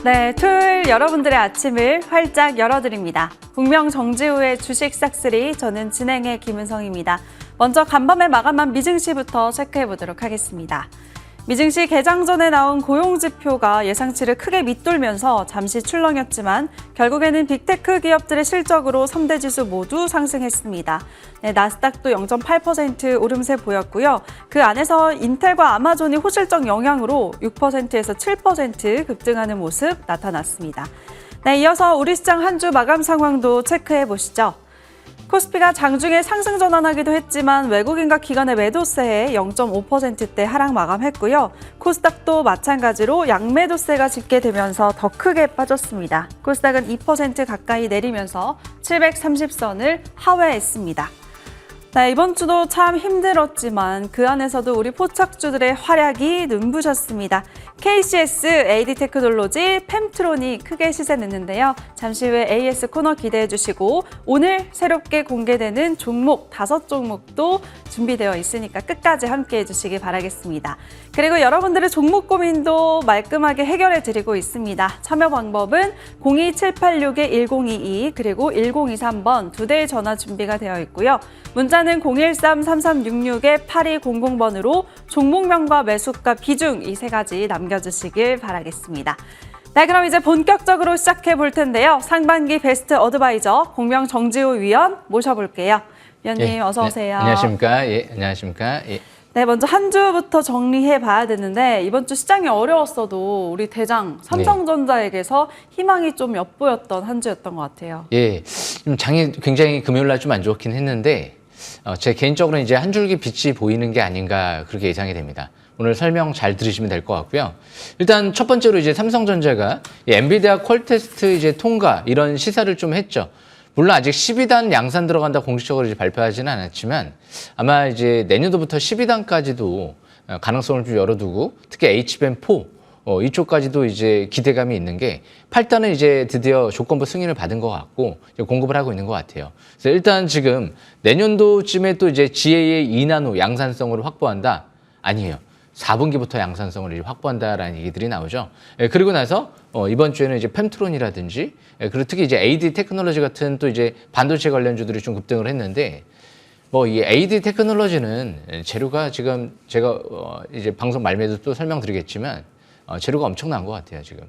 네, 토요일 여러분들의 아침을 활짝 열어드립니다. 국명 정지우의 주식 싹쓸이, 저는 진행의 김은성입니다. 먼저 간밤에 마감한 미증시부터 체크해보도록 하겠습니다. 미증시 개장 전에 나온 고용지표가 예상치를 크게 밑돌면서 잠시 출렁였지만 결국에는 빅테크 기업들의 실적으로 3대 지수 모두 상승했습니다. 네, 나스닥도 0.8% 오름세 보였고요. 그 안에서 인텔과 아마존이 호실적 영향으로 6%에서 7% 급등하는 모습 나타났습니다. 네, 이어서 우리 시장 한 주 마감 상황도 체크해 보시죠. 코스피가 장중에 상승 전환하기도 했지만 외국인과 기관의 매도세에 0.5%대 하락 마감했고요. 코스닥도 마찬가지로 양매도세가 집계되면서 더 크게 빠졌습니다. 코스닥은 2% 가까이 내리면서 730선을 하회했습니다. 네, 이번 주도 참 힘들었지만 그 안에서도 우리 포착주들의 활약이 눈부셨습니다. KCS, AD테크놀로지, 펜트론이 크게 시세냈는데요. 잠시 후에 AS 코너 기대해 주시고 오늘 새롭게 공개되는 종목 5종목도 준비되어 있으니까 끝까지 함께해 주시기 바라겠습니다. 그리고 여러분들의 종목 고민도 말끔하게 해결해 드리고 있습니다. 참여 방법은 02786-1022 그리고 1023번 두 대의 전화 준비가 되어 있고요. 문자는 013-3366-8200번으로 종목명과 매수가 비중 이 세 가지 남겨주시길 바라겠습니다. 네, 그럼 이제 본격적으로 시작해 볼 텐데요. 상반기 베스트 어드바이저 공명 정지우 위원 모셔볼게요. 위원님 어서 오세요. 네, 안녕하십니까? 예, 안녕하십니까? 예. 네, 먼저 한 주부터 정리해 봐야 되는데 이번 주 시장이 어려웠어도 우리 대장 삼성전자에게서 희망이 좀 엿보였던 한 주였던 것 같아요. 예, 좀 장이 굉장히 금요일 날 좀 안 좋긴 했는데 제 개인적으로는 이제 한 줄기 빛이 보이는 게 아닌가 그렇게 예상이 됩니다. 오늘 설명 잘 들으시면 될 것 같고요. 일단 첫 번째로 이제 삼성전자가 엔비디아 퀄테스트 이제 통과 이런 시사를 좀 했죠. 물론 아직 12단 양산 들어간다 공식적으로 이제 발표하지는 않았지만 아마 이제 내년도부터 12단까지도 가능성을 좀 열어두고 특히 HBM4 이쪽까지도 이제 기대감이 있는 게 8단은 이제 드디어 조건부 승인을 받은 것 같고 공급을 하고 있는 것 같아요. 그래서 일단 지금 내년도쯤에 또 이제 GA의 2나노 양산성을 확보한다? 아니에요. 4분기부터 양산성을 이제 확보한다라는 얘기들이 나오죠. 그리고 나서 이번 주에는 이제 펜트론이라든지 그리고 특히 이제 AD 테크놀로지 같은 또 이제 반도체 관련주들이 좀 급등을 했는데 뭐 이 AD 테크놀로지는 재료가 지금 제가 이제 방송 말미에도 또 설명드리겠지만 재료가 엄청난 것 같아요 지금.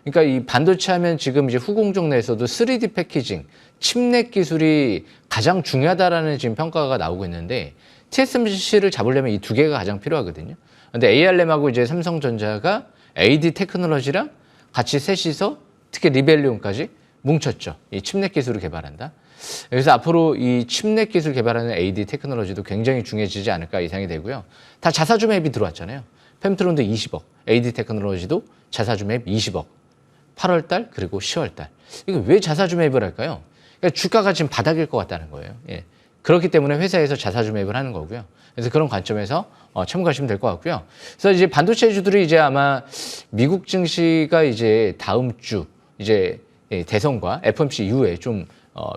그러니까 이 반도체 하면 지금 이제 후공정 내에서도 3D 패키징, 칩넷 기술이 가장 중요하다라는 지금 평가가 나오고 있는데 TSMC를 잡으려면 이 두 개가 가장 필요하거든요. 근데 AR램하고 이제 삼성전자가 AD 테크놀로지랑 같이 셋이서 특히 리벨리온까지 뭉쳤죠. 이 칩넷 기술을 개발한다. 그래서 앞으로 이 칩넷 기술 개발하는 AD 테크놀로지도 굉장히 중요해지지 않을까 예상이 되고요. 다 자사주 맵이 들어왔잖아요. 펜트론도 20억, AD 테크놀로지도 자사주 맵 20억. 8월 달 그리고 10월 달. 이거 왜 자사주 맵을 할까요? 그러니까 주가가 지금 바닥일 것 같다는 거예요. 예. 그렇기 때문에 회사에서 자사주 매입을 하는 거고요. 그래서 그런 관점에서 참고하시면 될 것 같고요. 그래서 이제 반도체주들이 이제 아마 미국 증시가 이제 다음 주 이제 대선과 FOMC 이후에 좀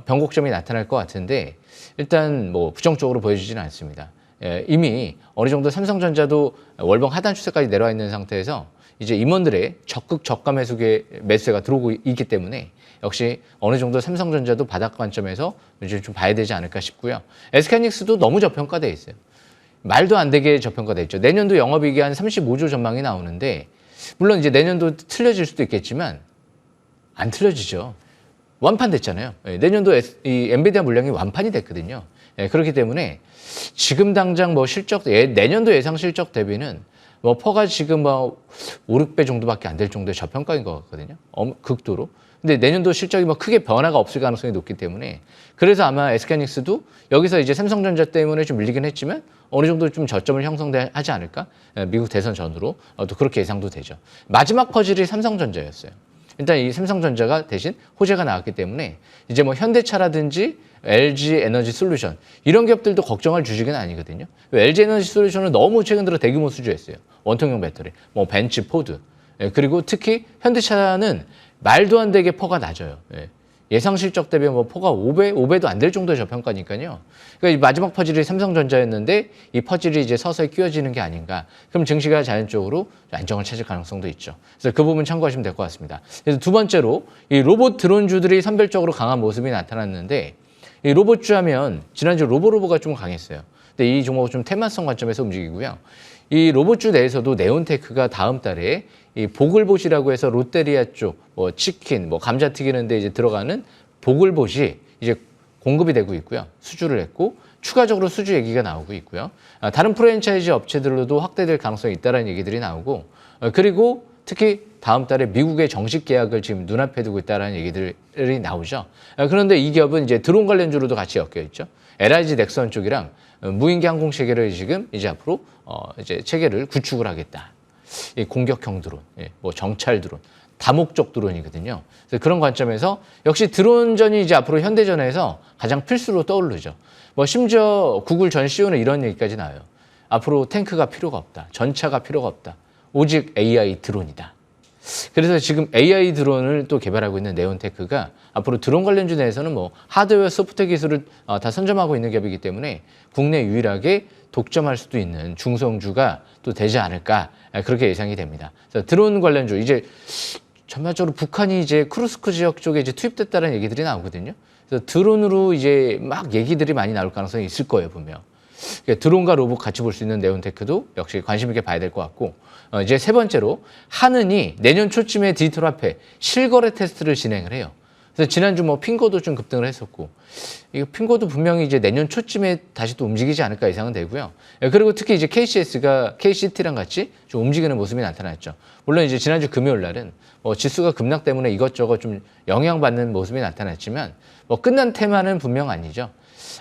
변곡점이 나타날 것 같은데 일단 뭐 부정적으로 보여지지는 않습니다. 예, 이미 어느 정도 삼성전자도 월봉 하단 추세까지 내려와 있는 상태에서 이제 임원들의 적극 저가 매수세가 들어오고 있기 때문에 역시 어느 정도 삼성전자도 바닥 관점에서 이제 좀 봐야 되지 않을까 싶고요. SK하이닉스도 너무 저평가돼 있어요. 말도 안 되게 저평가돼 있죠. 내년도 영업이익이 한 35조 전망이 나오는데 물론 이제 내년도 틀려질 수도 있겠지만 안 틀려지죠. 완판됐잖아요. 내년도 이 엔비디아 물량이 완판이 됐거든요. 그렇기 때문에 지금 당장 뭐 실적 내년도 예상 실적 대비는 뭐 퍼가 지금 뭐 5, 6배 정도밖에 안 될 정도의 저평가인 것 같거든요. 극도로. 근데 내년도 실적이 뭐 크게 변화가 없을 가능성이 높기 때문에 그래서 아마 SK하이닉스도 여기서 이제 삼성전자 때문에 좀 밀리긴 했지만 어느 정도 좀 저점을 형성하지 않을까? 미국 대선 전후로 또 그렇게 예상도 되죠. 마지막 퍼즐이 삼성전자였어요. 일단 이 삼성전자가 대신 호재가 나왔기 때문에 이제 뭐 현대차라든지 LG 에너지 솔루션 이런 기업들도 걱정할 주식은 아니거든요. LG 에너지 솔루션은 너무 최근 들어 대규모 수주했어요. 원통형 배터리, 뭐 벤츠, 포드. 그리고 특히 현대차는 말도 안 되게 퍼가 낮아요. 예상 실적 대비 뭐 포가 5배도 안 될 정도의 저평가니까요. 그러니까 이 마지막 퍼즐이 삼성전자였는데 이 퍼즐이 이제 서서히 끼워지는 게 아닌가. 그럼 증시가 자연적으로 안정을 찾을 가능성도 있죠. 그래서 그 부분 참고하시면 될 것 같습니다. 그래서 두 번째로 이 로봇 드론주들이 선별적으로 강한 모습이 나타났는데 이 로봇주 하면 지난주 로보가 좀 강했어요. 근데 이 종목은 좀 테마성 관점에서 움직이고요. 이 로봇주 내에서도 네온테크가 다음 달에 이 보글봇이라고 해서 롯데리아 쪽, 뭐 치킨, 뭐 감자튀기는데 이제 들어가는 보글봇이 이제 공급이 되고 있고요. 수주를 했고 추가적으로 수주 얘기가 나오고 있고요. 다른 프랜차이즈 업체들로도 확대될 가능성이 있다는 얘기들이 나오고 그리고 특히 다음 달에 미국의 정식 계약을 지금 눈앞에 두고 있다는 얘기들이 나오죠. 그런데 이 기업은 이제 드론 관련주로도 같이 엮여 있죠. LIG 넥선 쪽이랑 무인기 항공 체계를 지금 이제 앞으로 이제 체계를 구축을 하겠다. 이 공격형 드론, 뭐 정찰 드론, 다목적 드론이거든요. 그래서 그런 관점에서 역시 드론전이 이제 앞으로 현대전에서 가장 필수로 떠오르죠. 뭐 심지어 구글 전 CEO는 이런 얘기까지 나와요. 앞으로 탱크가 필요가 없다. 전차가 필요가 없다. 오직 AI 드론이다. 그래서 지금 AI 드론을 또 개발하고 있는 네온테크가 앞으로 드론 관련주 내에서는 뭐 하드웨어, 소프트웨어 기술을 다 선점하고 있는 기업이기 때문에 국내 유일하게 독점할 수도 있는 중성주가 또 되지 않을까 그렇게 예상이 됩니다. 그래서 드론 관련주 이제 전반적으로 북한이 이제 쿠르스크 지역 쪽에 이제 투입됐다는 얘기들이 나오거든요. 그래서 드론으로 이제 막 얘기들이 많이 나올 가능성이 있을 거예요, 분명. 그러니까 드론과 로봇 같이 볼 수 있는 네온테크도 역시 관심 있게 봐야 될 것 같고 이제 세 번째로 하는이 내년 초쯤에 디지털 화폐 실거래 테스트를 진행을 해요. 그래서 지난주 뭐 핑거도 좀 급등을 했었고 이거 핑거도 분명히 이제 내년 초쯤에 다시 또 움직이지 않을까 예상은 되고요. 그리고 특히 이제 KCS가 KCT랑 같이 좀 움직이는 모습이 나타났죠. 물론 이제 지난주 금요일 날은 뭐 지수가 급락 때문에 이것저것 좀 영향받는 모습이 나타났지만 뭐 끝난 테마는 분명 아니죠.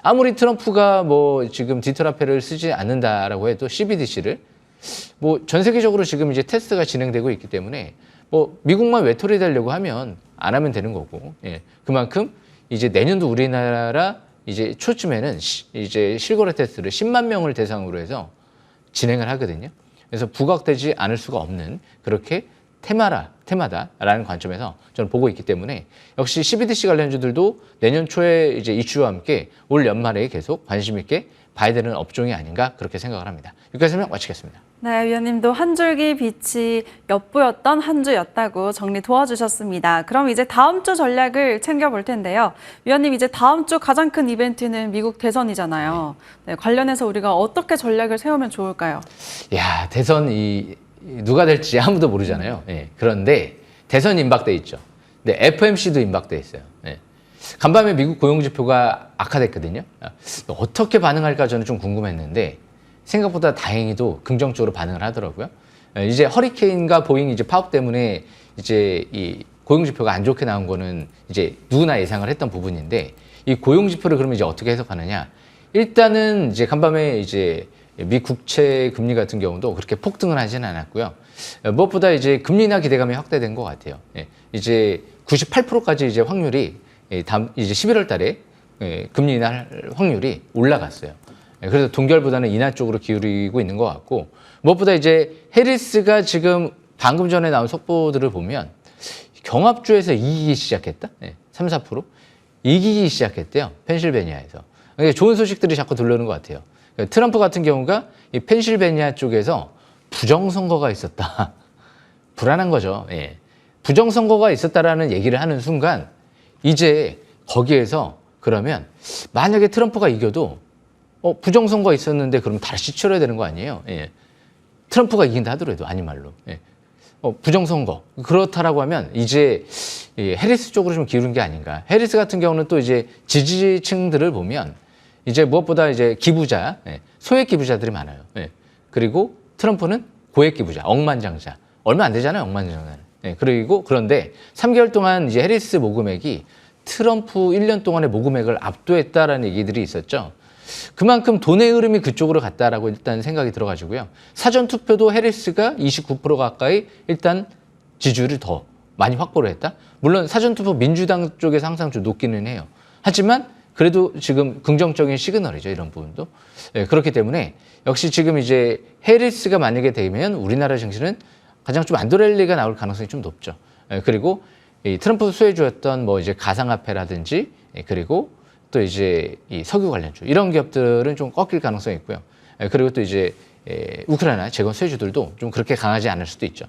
아무리 트럼프가 뭐 지금 디지털 화폐를 쓰지 않는다라고 해도 CBDC를 뭐 전 세계적으로 지금 이제 테스트가 진행되고 있기 때문에 뭐 미국만 외톨이 되려고 하면 안 하면 되는 거고, 그만큼 이제 내년도 우리나라 이제 초쯤에는 이제 실거래 테스트를 10만 명을 대상으로 해서 진행을 하거든요. 그래서 부각되지 않을 수가 없는 그렇게 테마다라는 관점에서 저는 보고 있기 때문에 역시 CBDC 관련주들도 내년 초에 이제 이슈와 함께 올 연말에 계속 관심 있게 봐야 되는 업종이 아닌가 그렇게 생각을 합니다. 여기까지 설명 마치겠습니다. 네, 위원님도 한 줄기 빛이 엿보였던 한 주였다고 정리 도와주셨습니다. 그럼 이제 다음 주 전략을 챙겨볼 텐데요. 위원님, 이제 다음 주 가장 큰 이벤트는 미국 대선이잖아요. 네, 관련해서 우리가 어떻게 전략을 세우면 좋을까요? 야, 대선 누가 될지 아무도 모르잖아요. 그런데 대선 임박돼 있죠. 근데 FMC도 임박돼 있어요. 간밤에 미국 고용지표가 악화됐거든요. 어떻게 반응할까 저는 좀 궁금했는데 생각보다 다행히도 긍정적으로 반응을 하더라고요. 이제 허리케인과 보잉 이제 파업 때문에 이제 이 고용지표가 안 좋게 나온 거는 이제 누구나 예상을 했던 부분인데 이 고용지표를 그러면 이제 어떻게 해석하느냐? 일단은 이제 간밤에 이제 미 국채 금리 같은 경우도 그렇게 폭등을 하지는 않았고요. 무엇보다 이제 금리나 기대감이 확대된 것 같아요. 이제 98%까지 이제 확률이 다음 이제 11월 달에 금리 인하할 확률이 올라갔어요. 그래서 동결보다는 인하 쪽으로 기울이고 있는 것 같고 무엇보다 이제 해리스가 지금 방금 전에 나온 속보들을 보면 경합주에서 이기기 시작했다. 3, 4% 이기기 시작했대요. 펜실베니아에서. 그러니까 좋은 소식들이 자꾸 들려오는 것 같아요. 트럼프 같은 경우가 이 펜실베니아 쪽에서 부정선거가 있었다. 불안한 거죠. 부정선거가 있었다라는 얘기를 하는 순간 이제 거기에서 그러면 만약에 트럼프가 이겨도 부정선거가 있었는데 그럼 다시 치러야 되는 거 아니에요? 트럼프가 이긴다 하더라도 아닌 말로. 부정선거. 그렇다라고 하면 이제 해리스 쪽으로 좀 기울은 게 아닌가. 해리스 같은 경우는 또 이제 지지층들을 보면 이제 무엇보다 이제 기부자, 소액 기부자들이 많아요. 그리고 트럼프는 고액 기부자, 억만장자. 얼마 안 되잖아요, 억만장자는. 그리고 그런데 3개월 동안 이제 해리스 모금액이 트럼프 1년 동안의 모금액을 압도했다라는 얘기들이 있었죠. 그만큼 돈의 흐름이 그쪽으로 갔다라고 일단 생각이 들어가지고요. 사전 투표도 해리스가 29% 가까이 일단 지지율을 더 많이 확보를 했다. 물론 사전 투표 민주당 쪽에서 항상 좀 높기는 해요. 하지만 그래도 지금 긍정적인 시그널이죠. 이런 부분도. 그렇기 때문에 역시 지금 이제 해리스가 만약에 되면 우리나라 증시는 가장 좀 안도랠리가 나올 가능성이 좀 높죠. 그리고 이 트럼프 수혜주였던 뭐 이제 가상화폐라든지 그리고 또 이제 이 석유 관련주 이런 기업들은 좀 꺾일 가능성이 있고요. 그리고 또 이제 우크라이나 재건 수혜주들도 좀 그렇게 강하지 않을 수도 있죠.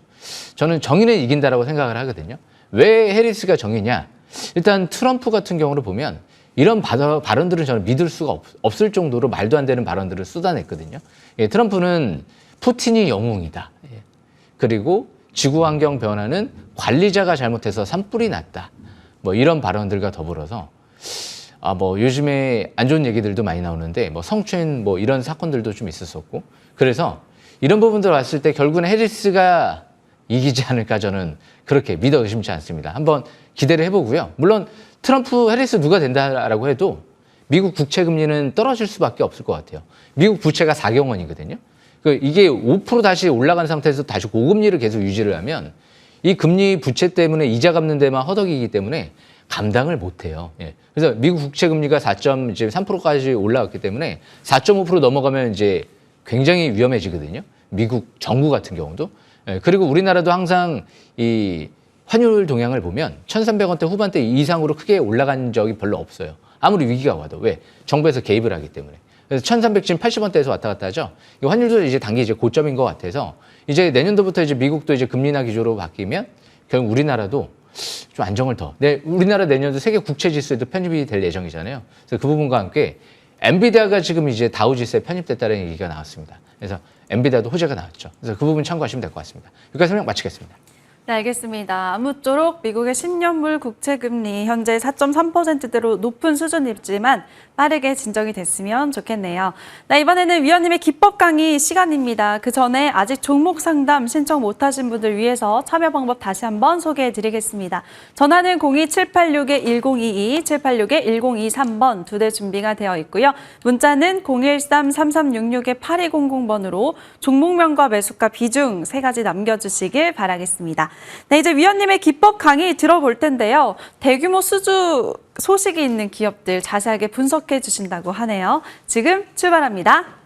저는 정의는 이긴다라고 생각을 하거든요. 왜 해리스가 정의냐? 일단 트럼프 같은 경우를 보면 이런 발언들은 저는 믿을 수가 없을 정도로 말도 안 되는 발언들을 쏟아냈거든요. 트럼프는 푸틴이 영웅이다. 그리고 지구 환경 변화는 관리자가 잘못해서 산불이 났다. 뭐 이런 발언들과 더불어서 뭐 요즘에 안 좋은 얘기들도 많이 나오는데 뭐 성추행 뭐 이런 사건들도 좀 있었었고 그래서 이런 부분들 왔을 때 결국은 해리스가 이기지 않을까 저는 그렇게 믿어 의심치 않습니다. 한번 기대를 해보고요. 물론 트럼프, 해리스 누가 된다라고 해도 미국 국채 금리는 떨어질 수밖에 없을 것 같아요. 미국 부채가 4경원이거든요. 이게 5% 다시 올라간 상태에서 다시 고금리를 계속 유지를 하면 이 금리 부채 때문에 이자 갚는 데만 허덕이기 때문에 감당을 못해요. 그래서 미국 국채 금리가 4.3%까지 올라갔기 때문에 4.5% 넘어가면 이제 굉장히 위험해지거든요. 미국 정부 같은 경우도. 그리고 우리나라도 항상 이 환율 동향을 보면 1,300원대 후반대 이상으로 크게 올라간 적이 별로 없어요. 아무리 위기가 와도. 왜? 정부에서 개입을 하기 때문에. 그래서 1,300 지금 80원대에서 왔다 갔다 하죠. 이 환율도 이제 단기 이제 고점인 것 같아서 이제 내년도부터 이제 미국도 이제 금리 인하 기조로 바뀌면 결국 우리나라도 좀 안정을 더. 우리나라 내년도 세계 국채 지수에도 편입이 될 예정이잖아요. 그래서 그 부분과 함께 엔비디아가 지금 이제 다우 지수에 편입됐다는 얘기가 나왔습니다. 그래서 엔비디아도 호재가 나왔죠. 그래서 그 부분 참고하시면 될 것 같습니다. 여기까지 설명 마치겠습니다. 네, 알겠습니다. 아무쪼록 미국의 10년물 국채금리 현재 4.3%대로 높은 수준이지만 빠르게 진정이 됐으면 좋겠네요. 네, 이번에는 위원님의 기법 강의 시간입니다. 그 전에 아직 종목 상담 신청 못하신 분들 위해서 참여 방법 다시 한번 소개해드리겠습니다. 전화는 02786-1022, 786-1023번 2대 준비가 되어 있고요. 문자는 013-3366-8200번으로 종목명과 매수가 비중 3가지 남겨주시길 바라겠습니다. 네, 이제 위원님의 기법 강의 들어볼 텐데요. 대규모 수주 소식이 있는 기업들 자세하게 분석해 주신다고 하네요. 지금 출발합니다.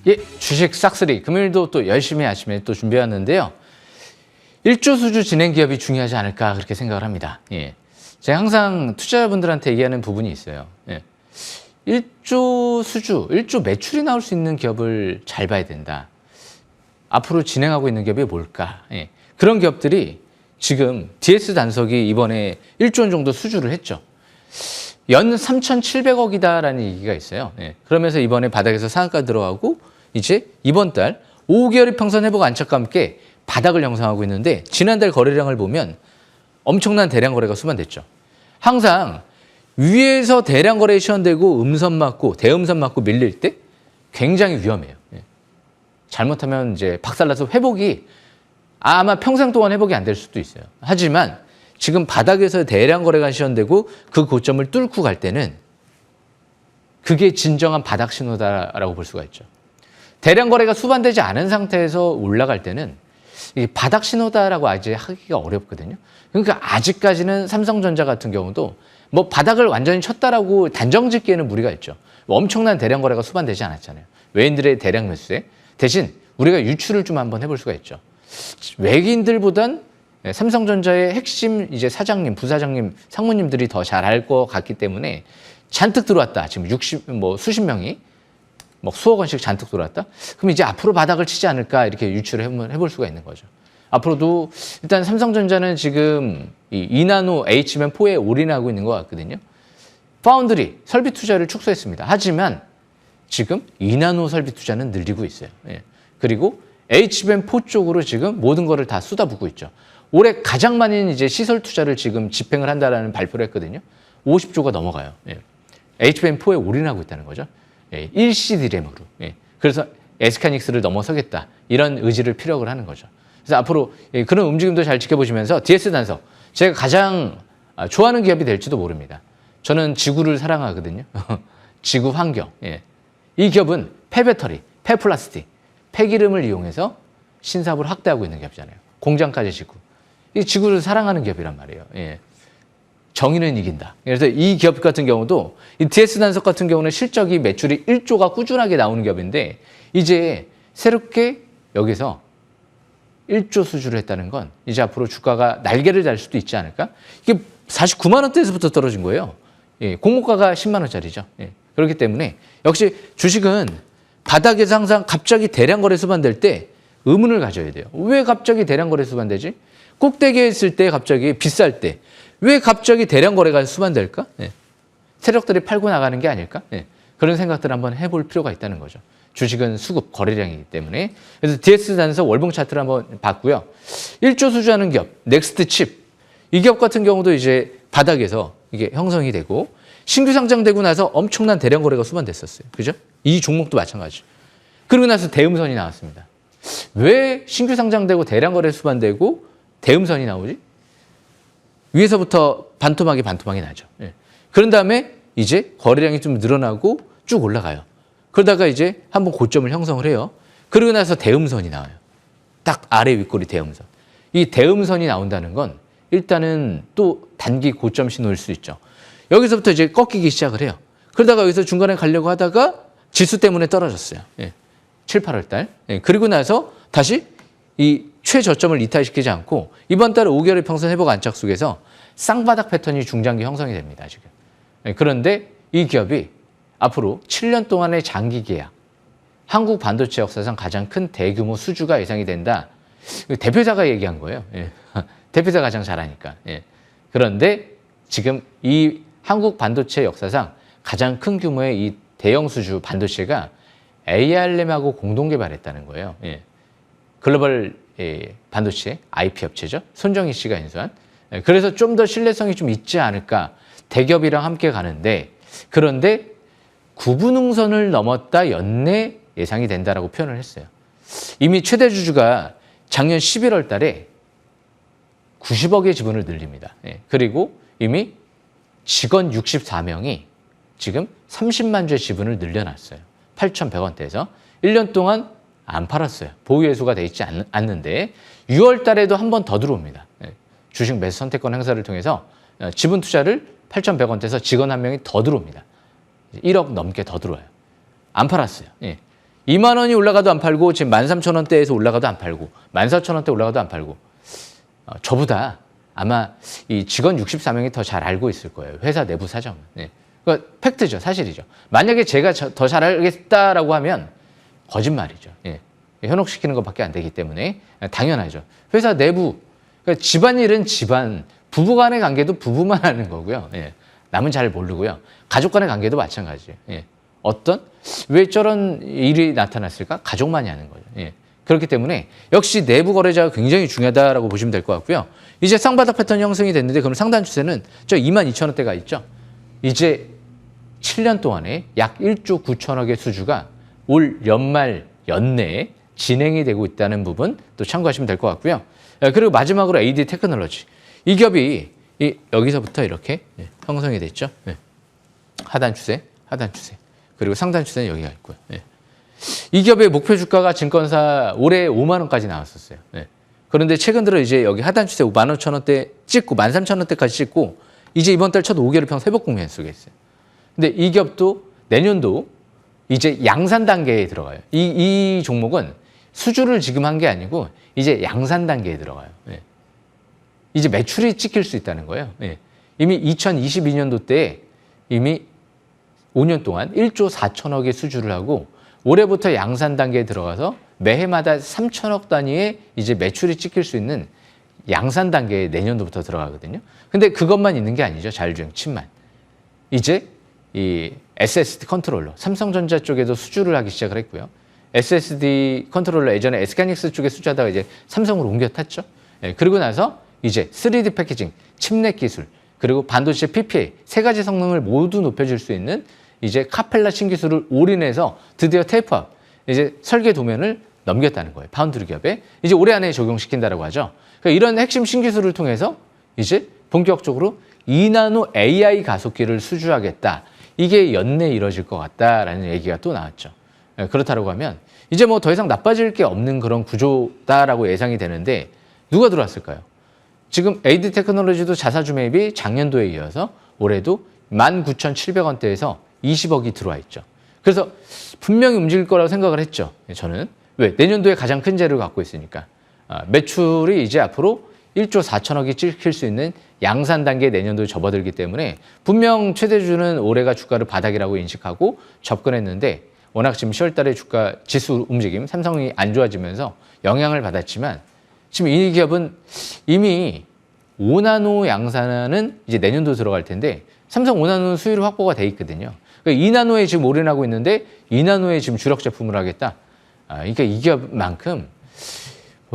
예, 주식 싹쓸이 금요일도 또 열심히 아침에 또 준비했는데요. 일조 수주 진행 기업이 중요하지 않을까 그렇게 생각을 합니다. 예. 제가 항상 투자자분들한테 얘기하는 부분이 있어요. 예. 1조 수주, 1조 매출이 나올 수 있는 기업을 잘 봐야 된다. 앞으로 진행하고 있는 기업이 뭘까? 예. 그런 기업들이 지금 DS 단석이 이번에 1조 원 정도 수주를 했죠. 연 3,700억이다라는 얘기가 있어요. 예. 그러면서 이번에 바닥에서 상한가 들어가고 이제 이번 달 5개월 이평선 회복 안착과 함께 바닥을 형성하고 있는데 지난달 거래량을 보면 엄청난 대량 거래가 수반됐죠. 항상 위에서 대량 거래에 시연되고 음선 맞고 대음선 맞고 밀릴 때 굉장히 위험해요. 예. 잘못하면 이제 박살나서 회복이 아마 평생 동안 회복이 안 될 수도 있어요. 하지만 지금 바닥에서 대량 거래가 시연되고 그 고점을 뚫고 갈 때는 그게 진정한 바닥 신호다라고 볼 수가 있죠. 대량 거래가 수반되지 않은 상태에서 올라갈 때는 이 바닥 신호다라고 아직 하기가 어렵거든요. 그러니까 아직까지는 삼성전자 같은 경우도 뭐 바닥을 완전히 쳤다라고 단정 짓기에는 무리가 있죠. 엄청난 대량 거래가 수반되지 않았잖아요. 외인들의 대량 매수에 대신 우리가 유추를 좀 한번 해볼 수가 있죠. 외국인들보단 삼성전자의 핵심 이제 사장님, 부사장님, 상무님들이 더 잘 알 것 같기 때문에 잔뜩 들어왔다. 지금 수십 명이 수억 원씩 잔뜩 들어왔다. 그럼 이제 앞으로 바닥을 치지 않을까 이렇게 유추를 해볼 수가 있는 거죠. 앞으로도 일단 삼성전자는 지금 이 2나노 HBM4에 올인하고 있는 것 같거든요. 파운드리 설비 투자를 축소했습니다. 하지만 지금 2나노 설비 투자는 늘리고 있어요. 예. 그리고 HBM4 쪽으로 지금 모든 거를 다 쏟아붓고 있죠. 올해 가장 많은 이제 시설 투자를 지금 집행을 한다라는 발표를 했거든요. 50조가 넘어가요. 예. HBM4에 올인하고 있다는 거죠. 예. 1C DRAM으로. 예. 그래서 SK하이닉스를 넘어서겠다. 이런 의지를 피력을 하는 거죠. 그래서 앞으로 그런 움직임도 잘 지켜보시면서 DS 단서 제가 가장 좋아하는 기업이 될지도 모릅니다. 저는 지구를 사랑하거든요. 지구 환경. 예. 이 기업은 폐배터리, 폐플라스틱, 폐기름을 이용해서 신사업을 확대하고 있는 기업이잖아요. 공장까지 짓고. 이 지구를 사랑하는 기업이란 말이에요. 예. 정의는 이긴다. 그래서 이 기업 같은 경우도 이 DS 단석 같은 경우는 실적이 매출이 1조가 꾸준하게 나오는 기업인데 이제 새롭게 여기서 1조 수주를 했다는 건 이제 앞으로 주가가 날개를 달 수도 있지 않을까? 이게 49만 원대에서부터 떨어진 거예요. 예, 공모가가 10만 원짜리죠. 예, 그렇기 때문에 역시 주식은 바닥에서 항상 갑자기 대량 거래 수반될 때 의문을 가져야 돼요. 왜 갑자기 대량 거래 수반되지? 꼭대기에 있을 때 갑자기 비쌀 때 왜 갑자기 대량 거래가 수반될까? 예, 세력들이 팔고 나가는 게 아닐까? 예, 그런 생각들을 한번 해볼 필요가 있다는 거죠. 주식은 수급, 거래량이기 때문에. 그래서 DS 단서 월봉 차트를 한번 봤고요. 1조 수주하는 기업, 넥스트 칩. 이 기업 같은 경우도 이제 바닥에서 이게 형성이 되고 신규 상장되고 나서 엄청난 대량 거래가 수반됐었어요. 그죠? 이 종목도 마찬가지. 그리고 나서 대음선이 나왔습니다. 왜 신규 상장되고 대량 거래 수반되고 대음선이 나오지? 위에서부터 반토막이 나죠. 예. 그런 다음에 이제 거래량이 좀 늘어나고 쭉 올라가요. 그러다가 이제 한번 고점을 형성을 해요. 그러고 나서 대음선이 나와요. 딱 아래 윗꼬리 대음선. 이 대음선이 나온다는 건 일단은 또 단기 고점 신호일 수 있죠. 여기서부터 이제 꺾이기 시작을 해요. 그러다가 여기서 중간에 가려고 하다가 지수 때문에 떨어졌어요. 예. 7, 8월 달. 예. 그리고 나서 다시 이 최저점을 이탈시키지 않고 이번 달 5개월의 평선 회복 안착 속에서 쌍바닥 패턴이 중장기 형성이 됩니다. 지금. 예. 그런데 이 기업이 앞으로 7년 동안의 장기 계약, 한국 반도체 역사상 가장 큰 대규모 수주가 예상이 된다. 대표자가 얘기한 거예요. 예. 대표자가 가장 잘하니까. 예. 그런데 지금 이 한국 반도체 역사상 가장 큰 규모의 이 대형 수주 반도체가 ARM하고 공동 개발했다는 거예요. 예. 글로벌 반도체 IP 업체죠. 손정희 씨가 인수한. 예. 그래서 좀 더 신뢰성이 좀 있지 않을까. 대기업이랑 함께 가는데 그런데 구분응선을 넘었다 연내 예상이 된다라고 표현을 했어요. 이미 최대 주주가 작년 11월 달에 90억의 지분을 늘립니다. 예. 그리고 이미 직원 64명이 지금 30만 주의 지분을 늘려놨어요. 8,100원대에서 1년 동안 안 팔았어요. 보유회수가 돼 있지 않는데 6월 달에도 한 번 더 들어옵니다. 예. 주식 매수 선택권 행사를 통해서 지분 투자를 8,100원대에서 직원 한 명이 더 들어옵니다. 1억 넘게 더 들어와요. 안 팔았어요. 예. 2만 원이 올라가도 안 팔고 지금 13,000원대에서 올라가도 안 팔고 14,000원대 올라가도 안 팔고 저보다 아마 이 직원 64명이 더 잘 알고 있을 거예요. 회사 내부 사정은. 예. 그러니까 팩트죠. 사실이죠. 만약에 제가 더 잘 알겠다라고 하면 거짓말이죠. 예. 현혹시키는 것밖에 안 되기 때문에 당연하죠. 회사 내부, 그러니까 집안일은 집안, 부부간의 관계도 부부만 하는 거고요. 예. 남은 잘 모르고요. 가족 간의 관계도 마찬가지예요. 예. 왜 저런 일이 나타났을까? 가족만이 하는 거죠. 예. 그렇기 때문에 역시 내부 거래자가 굉장히 중요하다라고 보시면 될 것 같고요. 이제 쌍바닥 패턴 형성이 됐는데 그럼 상단 추세는 저 22,000원대가 있죠. 이제 7년 동안에 약 1조 9천억의 수주가 올 연말 연내에 진행이 되고 있다는 부분 또 참고하시면 될 것 같고요. 그리고 마지막으로 AD 테크놀로지. 이 기업이 여기서부터 이렇게 형성이 됐죠. 하단 추세. 그리고 상단 추세는 여기가 있고요. 이 기업의 목표 주가가 증권사 올해 5만 원까지 나왔었어요. 그런데 최근 들어 이제 여기 하단 추세 15,000원대 찍고 13,000원대까지 찍고 이제 이번 달 첫 5개월 평 회복 국면 속에 있어요. 근데 이 기업도 내년도 이제 양산 단계에 들어가요. 이 종목은 수주를 지금 한 게 아니고 이제 양산 단계에 들어가요. 이제 매출이 찍힐 수 있다는 거예요. 이미 2022년도 때에 이미 5년 동안 1조 4천억의 수주를 하고 올해부터 양산 단계에 들어가서 매해마다 3천억 단위의 이제 매출이 찍힐 수 있는 양산 단계에 내년도부터 들어가거든요. 근데 그것만 있는 게 아니죠. 자율주행 칩만. 이제 이 SSD 컨트롤러, 삼성전자 쪽에도 수주를 하기 시작을 했고요. SSD 컨트롤러 예전에 SK하이닉스 쪽에 수주하다가 이제 삼성으로 옮겨 탔죠. 예, 그리고 나서 이제 3D 패키징, 칩넷 기술, 그리고 반도체 PPA 세 가지 성능을 모두 높여줄 수 있는 이제 카펠라 신기술을 올인해서 드디어 테이프아웃, 이제 설계 도면을 넘겼다는 거예요. 파운드리 기업에. 이제 올해 안에 적용시킨다라고 하죠. 그러니까 이런 핵심 신기술을 통해서 이제 본격적으로 2나노 AI 가속기를 수주하겠다. 이게 연내에 이뤄질 것 같다라는 얘기가 또 나왔죠. 그렇다고 하면 이제 뭐 더 이상 나빠질 게 없는 그런 구조다라고 예상이 되는데 누가 들어왔을까요? 지금 AD 테크놀로지도 자사주 매입이 작년도에 이어서 올해도 19,700원대에서 20억이 들어와 있죠. 그래서 분명히 움직일 거라고 생각을 했죠. 저는. 왜? 내년도에 가장 큰 재를 갖고 있으니까. 매출이 이제 앞으로 1조 4천억이 찍힐 수 있는 양산 단계에 내년도에 접어들기 때문에 분명 최대주는 올해가 주가를 바닥이라고 인식하고 접근했는데 워낙 지금 10월 달에 주가 지수 움직임, 삼성이 안 좋아지면서 영향을 받았지만 지금 이 기업은 이미 5나노 양산은 이제 내년도 들어갈 텐데 삼성 5나노 수율 확보가 돼 있거든요. 그러니까 2나노에 지금 올인하고 있는데 2나노에 지금 주력 제품을 하겠다. 그러니까 이 기업만큼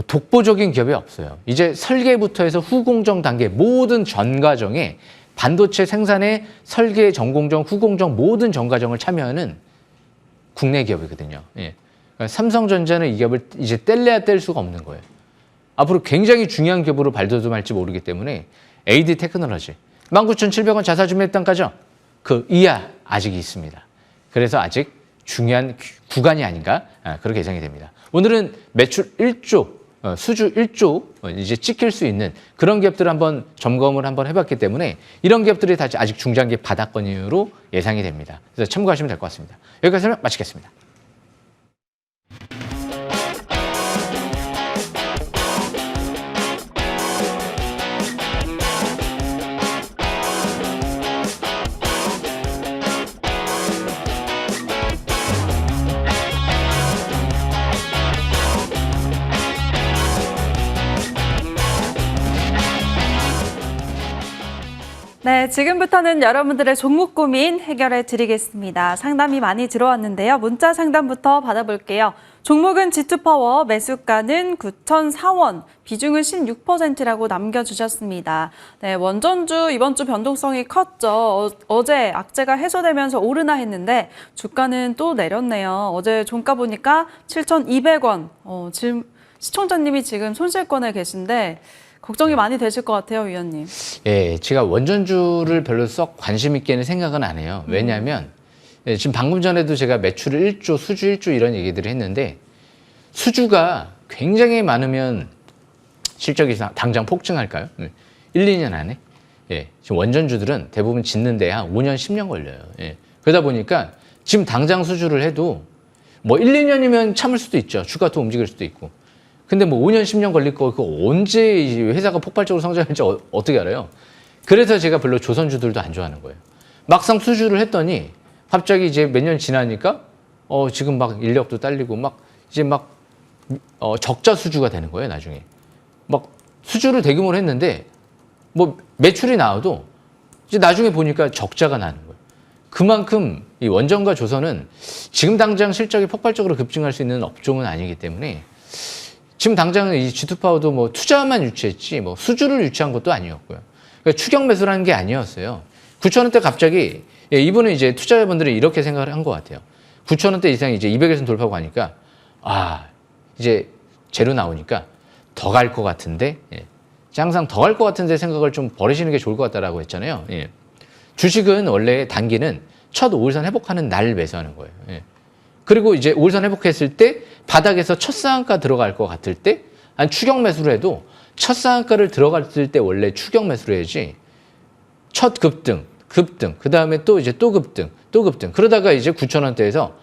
독보적인 기업이 없어요. 이제 설계부터 해서 후공정 단계 모든 전 과정에 반도체 생산의 설계, 전공정, 후공정 모든 전 과정을 참여하는 국내 기업이거든요. 예. 그러니까 삼성전자는 이 기업을 이제 뗄래야 뗄 수가 없는 거예요. 앞으로 굉장히 중요한 기업으로 발돋움할지 모르기 때문에 AD 테크놀로지 19,700원 자사주 매입단가죠. 그 이하 아직 있습니다. 그래서 아직 중요한 구간이 아닌가 그렇게 예상이 됩니다. 오늘은 매출 1조, 수주 1조 이제 찍힐 수 있는 그런 기업들을 한번 점검을 한번 해봤기 때문에 이런 기업들이 다시 아직 중장기 바닥권으로 예상이 됩니다. 그래서 참고하시면 될 것 같습니다. 여기까지 설명 마치겠습니다. 네, 지금부터는 여러분들의 종목 고민 해결해 드리겠습니다. 상담이 많이 들어왔는데요. 문자 상담부터 받아볼게요. 종목은 G2파워, 매수가는 9,004원, 비중은 16%라고 남겨주셨습니다. 네, 원전주 이번 주 변동성이 컸죠. 어제 악재가 해소되면서 오르나 했는데 주가는 또 내렸네요. 어제 종가 보니까 7,200원. 지금 시청자님이 지금 손실권에 계신데 걱정이 많이 되실 것 같아요, 위원님. 예, 제가 원전주를 별로 썩 관심 있게는 생각은 안 해요. 왜냐하면 지금 방금 전에도 제가 매출 1조, 수주 1조 이런 얘기들을 했는데 수주가 굉장히 많으면 실적이 당장 폭증할까요? 1, 2년 안에? 예, 지금 원전주들은 대부분 짓는데 한 5년, 10년 걸려요. 예, 그러다 보니까 지금 당장 수주를 해도 뭐 1, 2년이면 참을 수도 있죠. 주가 더 움직일 수도 있고. 근데 뭐 5년, 10년 걸릴 거, 그거 언제 회사가 폭발적으로 성장할지 어떻게 알아요? 그래서 제가 별로 조선주들도 안 좋아하는 거예요. 막상 수주를 했더니 갑자기 이제 몇 년 지나니까 지금 막 인력도 딸리고 막 이제 막 적자 수주가 되는 거예요, 나중에. 막 수주를 대규모로 했는데 뭐 매출이 나와도 이제 나중에 보니까 적자가 나는 거예요. 그만큼 이 원전과 조선은 지금 당장 실적이 폭발적으로 급증할 수 있는 업종은 아니기 때문에 지금 당장 이 G2파워도 뭐 투자만 유치했지 뭐 수주를 유치한 것도 아니었고요. 그러니까 추격 매수라는 게 아니었어요. 9,000원대 갑자기 이분은 이제 투자자분들이 이렇게 생각을 한 것 같아요. 9,000원대 이상 이제 200에서 돌파하고 하니까 이제 재료 나오니까 더 갈 것 같은데 항상 더 갈 것 같은데 생각을 좀 버리시는 게 좋을 것 같다라고 했잖아요. 예. 주식은 원래 단기는 첫 5일선 회복하는 날 매수하는 거예요. 예. 그리고 이제 5일선 회복했을 때 바닥에서 첫 상한가 들어갈 것 같을 때 한 추격 매수를 해도 첫 상한가를 들어갔을 때 원래 추격 매수를 해야지 첫 급등, 그 다음에 또 이제 또 급등, 그러다가 이제 9,000원대에서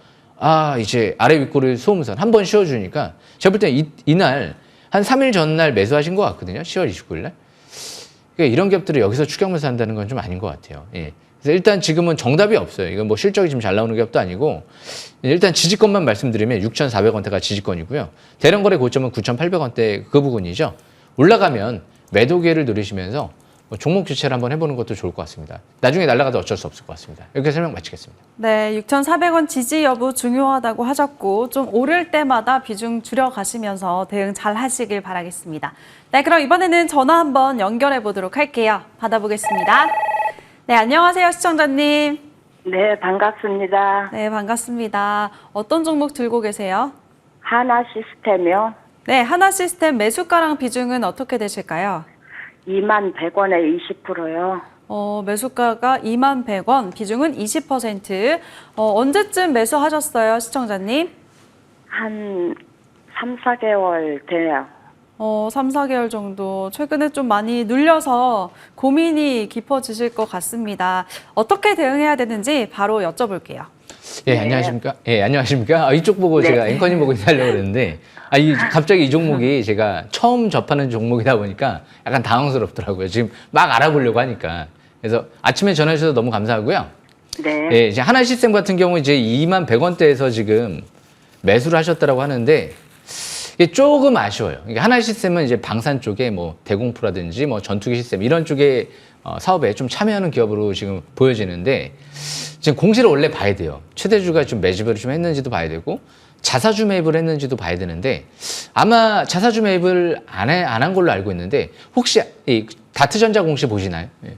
이제 아래 윗꼬리 소음선 한 번 씌워주니까 제가 볼 때 이날 한 3일 전날 매수하신 것 같거든요. 10월 29일 날. 그러니까 이런 기업들을 여기서 추격 매수한다는 건 좀 아닌 것 같아요. 예. 그래서 일단 지금은 정답이 없어요. 이건 뭐 실적이 지금 잘 나오는 기업도 아니고 일단 지지권만 말씀드리면 6,400원대가 지지권이고요. 대량거래 고점은 9,800원대 그 부분이죠. 올라가면 매도 기회를 누리시면서 종목 교체를 한번 해보는 것도 좋을 것 같습니다. 나중에 날아가도 어쩔 수 없을 것 같습니다. 이렇게 설명 마치겠습니다. 네, 6,400원 지지 여부 중요하다고 하셨고 좀 오를 때마다 비중 줄여가시면서 대응 잘 하시길 바라겠습니다. 네, 그럼 이번에는 전화 한번 연결해 보도록 할게요. 받아보겠습니다. 네, 안녕하세요, 시청자님. 네, 반갑습니다. 네, 반갑습니다. 어떤 종목 들고 계세요? 하나 시스템이요. 네, 하나 시스템 매수가랑 비중은 어떻게 되실까요? 21,100원에 20%요. 매수가가 21,100원, 비중은 20%. 언제쯤 매수하셨어요, 시청자님? 한 3, 4개월 돼요. 3, 4개월 정도. 최근에 좀 많이 눌려서 고민이 깊어지실 것 같습니다. 어떻게 대응해야 되는지 바로 여쭤볼게요. 예, 네. 안녕하십니까? 예, 안녕하십니까? 이쪽 보고 네. 제가 앵커님 보고 인사하려고 그랬는데, 갑자기 이 종목이 제가 처음 접하는 종목이다 보니까 약간 당황스럽더라고요. 지금 막 알아보려고 하니까. 그래서 아침에 전화 주셔서 너무 감사하고요. 네. 예, 이제 하나시스템 같은 경우 이제 21,100원대에서 지금 매수를 하셨다라고 하는데, 이게 조금 아쉬워요. 그러니까 하나시스템은 이제 방산 쪽에 뭐 대공포라든지 뭐 전투기 시스템 이런 쪽에 사업에 좀 참여하는 기업으로 지금 보여지는데, 지금 공시를 원래 봐야 돼요. 최대주가 좀 매집을 좀 했는지도 봐야 되고, 자사주 매입을 했는지도 봐야 되는데, 아마 자사주 매입을 안 한 걸로 알고 있는데, 혹시 이 다트전자 공시 보시나요? 예.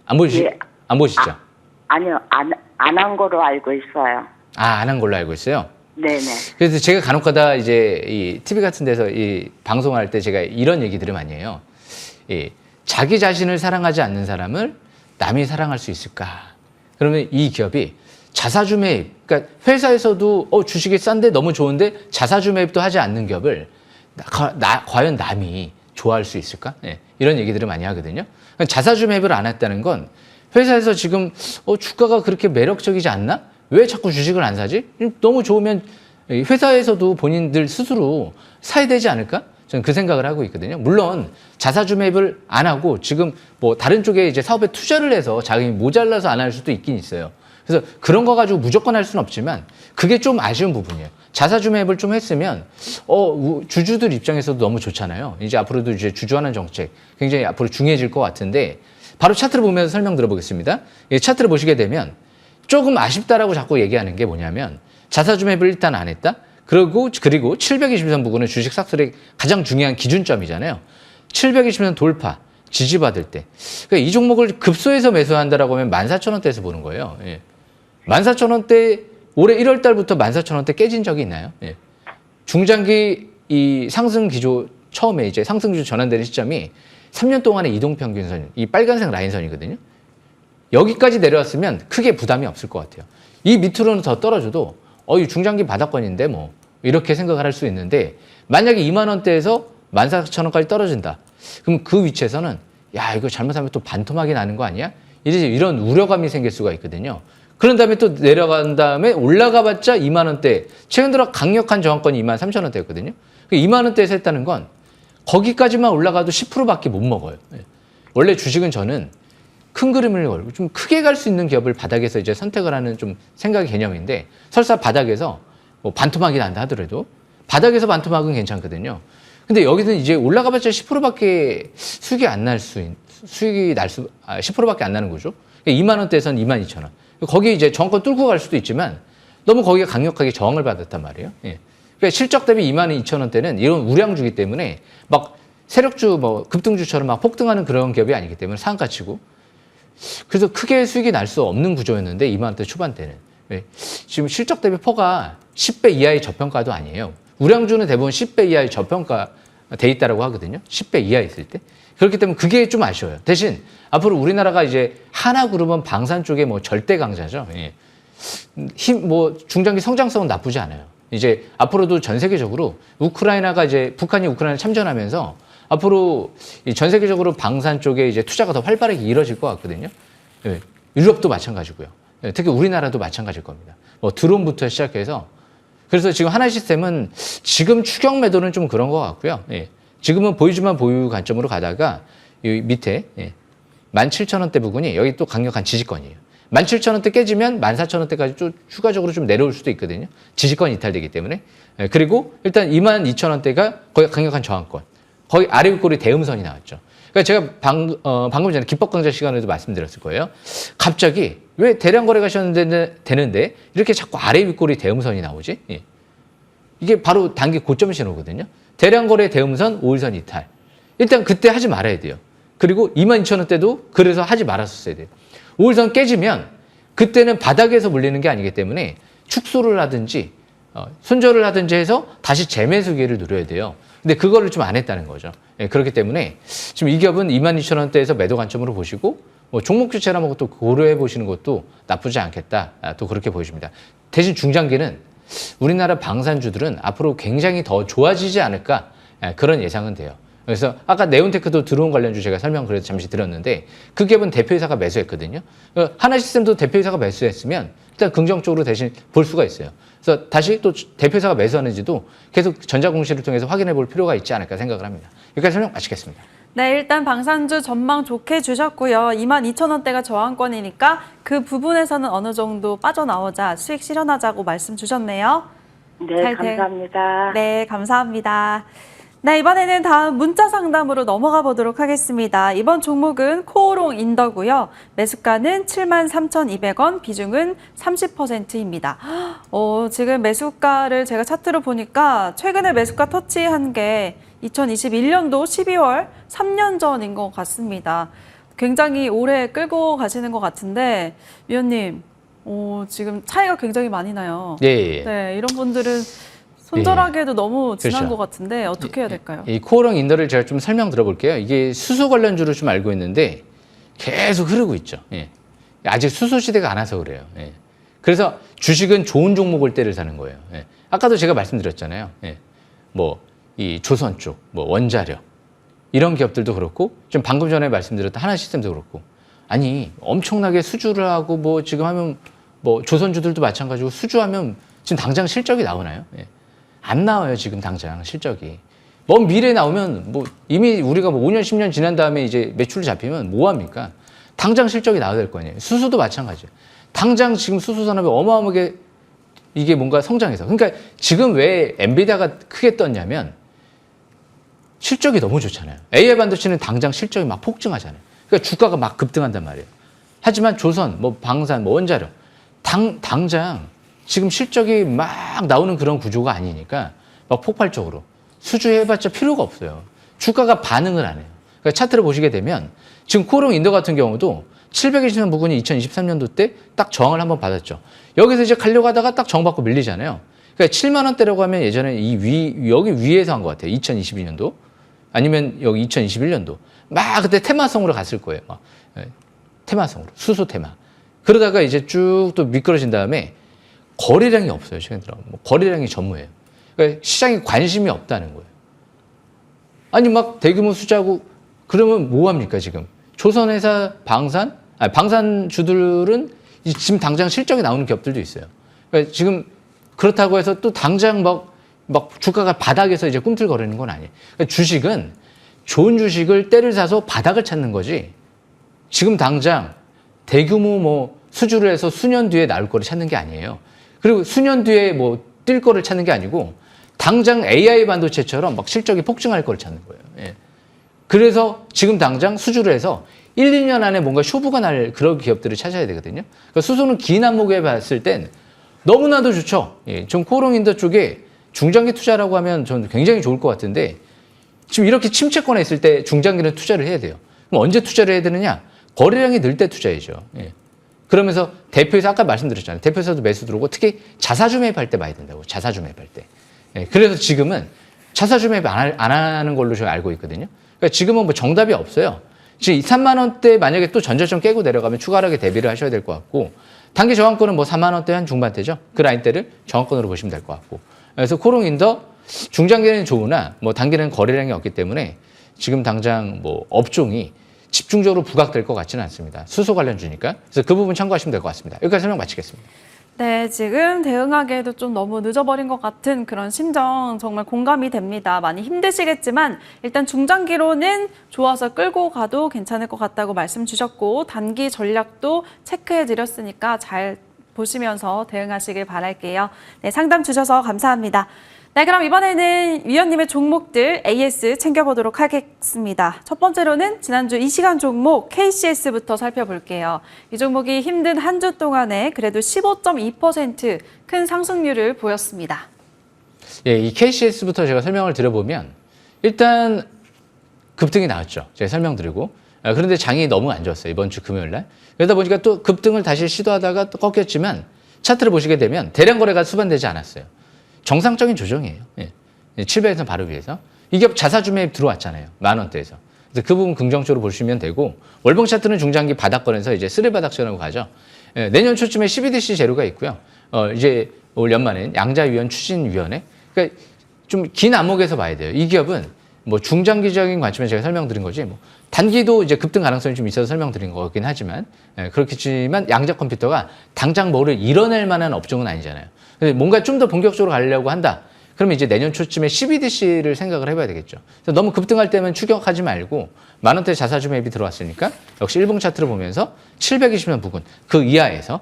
안 보시죠? 예. 안 보시죠? 아니요, 안 한 거로 알고 있어요. 안 한 걸로 알고 있어요. 네네. 그래서 제가 간혹가다 이제 이 TV 같은 데서 이 방송할 때 제가 이런 얘기들을 많이 해요. 자기 자신을 사랑하지 않는 사람을 남이 사랑할 수 있을까? 그러면 이 기업이 자사주 매입, 그러니까 회사에서도 주식이 싼데 너무 좋은데 자사주 매입도 하지 않는 기업을 과연 남이 좋아할 수 있을까? 네, 이런 얘기들을 많이 하거든요. 그러니까 자사주 매입을 안 했다는 건 회사에서 지금 주가가 그렇게 매력적이지 않나? 왜 자꾸 주식을 안 사지? 너무 좋으면 회사에서도 본인들 스스로 사야 되지 않을까? 저는 그 생각을 하고 있거든요. 물론 자사주 매입을 안 하고 지금 뭐 다른 쪽에 이제 사업에 투자를 해서 자금이 모자라서 안 할 수도 있긴 있어요. 그래서 그런 거 가지고 무조건 할 수는 없지만 그게 좀 아쉬운 부분이에요. 자사주 매입을 좀 했으면 주주들 입장에서도 너무 좋잖아요. 이제 앞으로도 이제 주주하는 정책 굉장히 앞으로 중요해질 것 같은데, 바로 차트를 보면서 설명 들어보겠습니다. 이 차트를 보시게 되면 조금 아쉽다라고 자꾸 얘기하는 게 뭐냐면, 자사주 매입을 일단 안 했다. 그리고 720선 부근은 주식 삭슬의 가장 중요한 기준점이잖아요. 720선 돌파, 지지받을 때. 그러니까 이 종목을 급소해서 매수한다라고 하면 14,000원대에서 보는 거예요. 예. 14,000원대, 올해 1월 달부터 14,000원대 깨진 적이 있나요? 예. 중장기 이 상승 기조, 처음에 이제 상승 기조 전환되는 시점이 3년 동안의 이동평균선, 이 빨간색 라인선이거든요. 여기까지 내려왔으면 크게 부담이 없을 것 같아요. 이 밑으로는 더 떨어져도 이 중장기 바닥권인데 뭐 이렇게 생각을 할 수 있는데, 만약에 2만 원대에서 14,000원까지 떨어진다. 그럼 그 위치에서는 야, 이거 잘못하면 또 반토막이 나는 거 아니야? 이런 우려감이 생길 수가 있거든요. 그런 다음에 또 내려간 다음에 올라가봤자 2만 원대. 최근 들어 강력한 저항권이 23,000원대였거든요. 2만 원대에서 했다는 건 거기까지만 올라가도 10%밖에 못 먹어요. 원래 주식은 저는 큰 그림을 걸고 좀 크게 갈 수 있는 기업을 바닥에서 이제 선택을 하는 좀 생각의 개념인데, 설사 바닥에서 뭐 반토막이 난다 하더라도 바닥에서 반토막은 괜찮거든요. 근데 여기는 이제 올라가봤자 10%밖에 수익이 안 날 수익이 10%밖에 안 나는 거죠. 2만 원대에서는 22,000원. 거기 이제 저항권 뚫고 갈 수도 있지만 너무 거기가 강력하게 저항을 받았단 말이에요. 예. 그러니까 실적 대비 22,000원대는 이런 우량주기 때문에 막 세력주 뭐 급등주처럼 막 폭등하는 그런 기업이 아니기 때문에 상가치고, 그래서 크게 수익이 날 수 없는 구조였는데 2만 원대 초반대는 지금 실적 대비 퍼가 10배 이하의 저평가도 아니에요. 우량주는 대부분 10배 이하의 저평가 돼 있다라고 하거든요. 10배 이하 있을 때. 그렇기 때문에 그게 좀 아쉬워요. 대신 앞으로 우리나라가 이제 하나그룹은 방산 쪽에 뭐 절대 강자죠. 뭐 중장기 성장성은 나쁘지 않아요. 이제 앞으로도 전 세계적으로 우크라이나가 이제 북한이 우크라이나 참전하면서 앞으로 전 세계적으로 방산 쪽에 이제 투자가 더 활발하게 이루어질 것 같거든요. 유럽도 마찬가지고요. 특히 우리나라도 마찬가지일 겁니다. 뭐 드론부터 시작해서. 그래서 지금 하나시스템은 지금 추격 매도는 좀 그런 것 같고요. 지금은 보유주만 보유 관점으로 가다가 이 밑에 17,000원대 부근이 여기 또 강력한 지지권이에요. 17,000원대 깨지면 14,000원대까지 좀 추가적으로 좀 내려올 수도 있거든요. 지지권이 이탈되기 때문에. 그리고 일단 22,000원대가 거의 강력한 저항권. 거의 아래 윗골이 대음선이 나왔죠. 그러니까 제가 방금 전에 기법 강좌 시간에도 말씀드렸을 거예요. 갑자기 왜 대량 거래가 되는데 이렇게 자꾸 아래 윗골이 대음선이 나오지? 예. 이게 바로 단기 고점 신호거든요. 대량 거래 대음선 5일선 이탈. 일단 그때 하지 말아야 돼요. 그리고 22,000원대도 그래서 하지 말았었어야 돼요. 5일선 깨지면 그때는 바닥에서 물리는 게 아니기 때문에 축소를 하든지 손절을 하든지 해서 다시 재매수 기회를 누려야 돼요. 근데 그거를 좀 안 했다는 거죠. 예, 그렇기 때문에 지금 이 기업은 22,000원대에서 매도 관점으로 보시고 종목 주체를 한번 또 고려해 보시는 것도 나쁘지 않겠다. 또 그렇게 보여집니다. 대신 중장기는 우리나라 방산주들은 앞으로 굉장히 더 좋아지지 않을까 그런 예상은 돼요. 그래서 아까 네온테크도 들어온 관련주 제가 설명 그래도 잠시 드렸는데 그 기업은 대표이사가 매수했거든요. 하나시스템도 대표이사가 매수했으면 일단 긍정적으로 대신 볼 수가 있어요. 그래서 다시 또 대표이사가 매수하는지도 계속 전자공시를 통해서 확인해 볼 필요가 있지 않을까 생각을 합니다. 여기까지 설명 마치겠습니다. 네, 일단 방산주 전망 좋게 주셨고요. 22,000원대가 저항권이니까 그 부분에서는 어느 정도 빠져나오자 수익 실현하자고 말씀 주셨네요. 네, 감사합니다. 네, 감사합니다. 네, 이번에는 다음 문자 상담으로 넘어가 보도록 하겠습니다. 이번 종목은 코오롱 인더고요. 매수가는 73,200원, 비중은 30%입니다. 지금 매수가를 제가 차트로 보니까 최근에 매수가 터치한 게 2021년도 12월 3년 전인 것 같습니다. 굉장히 오래 끌고 가시는 것 같은데 위원님, 지금 차이가 굉장히 많이 나요. 예. 네, 이런 분들은 손절하기에도 너무 지난 그렇죠. 것 같은데 어떻게 해야 될까요? 이 코오롱 인더를 제가 좀 설명 들어볼게요. 이게 수소 관련주로 좀 알고 있는데 계속 흐르고 있죠. 예. 아직 수소 시대가 안 와서 그래요. 예. 그래서 주식은 좋은 종목을 때를 사는 거예요. 예. 아까도 제가 말씀드렸잖아요. 예. 이 조선 쪽, 원자력 이런 기업들도 그렇고 좀 방금 전에 말씀드렸던 하나시스템도 그렇고 아니 엄청나게 수주를 하고 지금 하면 조선주들도 마찬가지고 수주하면 지금 당장 실적이 나오나요? 예. 안 나와요, 지금 당장 실적이. 먼 미래에 나오면 이미 우리가 5년, 10년 지난 다음에 이제 매출이 잡히면 뭐 합니까? 당장 실적이 나와야 될 거 아니에요. 수소도 마찬가지예요. 당장 지금 수소 산업이 어마어마하게 이게 뭔가 성장해서. 그러니까 지금 왜 엔비디아가 크게 떴냐면 실적이 너무 좋잖아요. AI 반도체는 당장 실적이 막 폭증하잖아요. 그러니까 주가가 막 급등한단 말이에요. 하지만 조선, 방산, 원자력 당장 지금 실적이 막 나오는 그런 구조가 아니니까 막 폭발적으로 수주해봤자 필요가 없어요. 주가가 반응을 안 해요. 그러니까 차트를 보시게 되면 지금 코오롱 인더 같은 경우도 720선 부근이 2023년도 때 딱 저항을 한번 받았죠. 여기서 이제 가려고 하다가 딱 저항받고 밀리잖아요. 그러니까 7만 원대라고 하면 예전에 여기 위에서 한 것 같아요. 2022년도 아니면 여기 2021년도 막 그때 테마성으로 갔을 거예요. 테마성으로 수소 테마. 그러다가 이제 쭉 또 미끄러진 다음에 거래량이 없어요. 최근 들어 거래량이 전무해요. 그러니까 시장에 관심이 없다는 거예요. 아니 막 대규모 수주하고 그러면 뭐 합니까 지금? 조선회사 방산주들은 지금 당장 실적이 나오는 기업들도 있어요. 그러니까 지금 그렇다고 해서 또 당장 막 주가가 바닥에서 이제 꿈틀거리는 건 아니에요. 그러니까 주식은 좋은 주식을 때를 사서 바닥을 찾는 거지. 지금 당장 대규모 수주를 해서 수년 뒤에 나올 거를 찾는 게 아니에요. 그리고 수년 뒤에 뛸 거를 찾는 게 아니고 당장 AI 반도체처럼 막 실적이 폭증할 거를 찾는 거예요. 예. 그래서 지금 당장 수주를 해서 1, 2년 안에 뭔가 쇼부가 날 그런 기업들을 찾아야 되거든요. 그러니까 수소는 긴 안목에 봤을 땐 너무나도 좋죠. 예. 좀 코오롱 인더 쪽에 중장기 투자라고 하면 저는 굉장히 좋을 것 같은데 지금 이렇게 침체권에 있을 때 중장기는 투자를 해야 돼요. 그럼 언제 투자를 해야 되느냐? 거래량이 늘 때 투자해야죠. 예. 그러면서 대표에서 아까 말씀드렸잖아요. 대표에서도 매수 들어오고 특히 자사주 매입할 때 봐야 된다고. 자사주 매입할 때. 예. 그래서 지금은 자사주 매입 안 하는 걸로 제가 알고 있거든요. 그러니까 지금은 정답이 없어요. 지금 3만 원대 만약에 또 전저점 깨고 내려가면 추가하게 대비를 하셔야 될 것 같고 단기 저항권은 4만 원대 한 중반대죠. 그 라인대를 저항권으로 보시면 될 것 같고. 그래서 코오롱 인더 중장기는 좋으나 단기는 거래량이 없기 때문에 지금 당장 업종이 집중적으로 부각될 것 같지는 않습니다. 수소 관련주니까. 그래서 그 부분 참고하시면 될 것 같습니다. 여기까지 설명 마치겠습니다. 네, 지금 대응하기에도 좀 너무 늦어버린 것 같은 그런 심정 정말 공감이 됩니다. 많이 힘드시겠지만 일단 중장기로는 좋아서 끌고 가도 괜찮을 것 같다고 말씀 주셨고 단기 전략도 체크해 드렸으니까 잘 보시면서 대응하시길 바랄게요. 네, 상담 주셔서 감사합니다. 네, 그럼 이번에는 위원님의 종목들 AS 챙겨보도록 하겠습니다. 첫 번째로는 지난주 이 시간 종목 KCS부터 살펴볼게요. 이 종목이 힘든 한 주 동안에 그래도 15.2% 큰 상승률을 보였습니다. 예, 이 KCS부터 제가 설명을 드려보면 일단 급등이 나왔죠. 제가 설명드리고. 그런데 장이 너무 안 좋았어요. 이번 주 금요일 날. 그러다 보니까 또 급등을 다시 시도하다가 또 꺾였지만 차트를 보시게 되면 대량 거래가 수반되지 않았어요. 정상적인 조정이에요. 예. 700에서 바로 위에서. 이 기업 자사주 매입 들어왔잖아요. 10,000원대에서. 그래서 그 부분 긍정적으로 보시면 되고, 월봉 차트는 중장기 바닥권에서 이제 쓰리바닥전으로 가죠. 예, 내년 초쯤에 CBDC 제로가 있고요. 이제 올 연말엔 양자위원 추진위원회. 그러니까 좀 긴 안목에서 봐야 돼요. 이 기업은 뭐 중장기적인 관점에서 제가 설명드린 거지, 뭐 단기도 이제 급등 가능성이 좀 있어서 설명드린 거긴 하지만, 그렇겠지만 양자 컴퓨터가 당장 뭐를 이뤄낼 만한 업종은 아니잖아요. 근데 뭔가 좀 더 본격적으로 가려고 한다. 그러면 이제 내년 초쯤에 CBDC를 생각을 해봐야 되겠죠. 그래서 너무 급등할 때면 추격하지 말고 10,000원대 자사주 매입이 들어왔으니까 역시 일봉 차트를 보면서 720원 부근 그 이하에서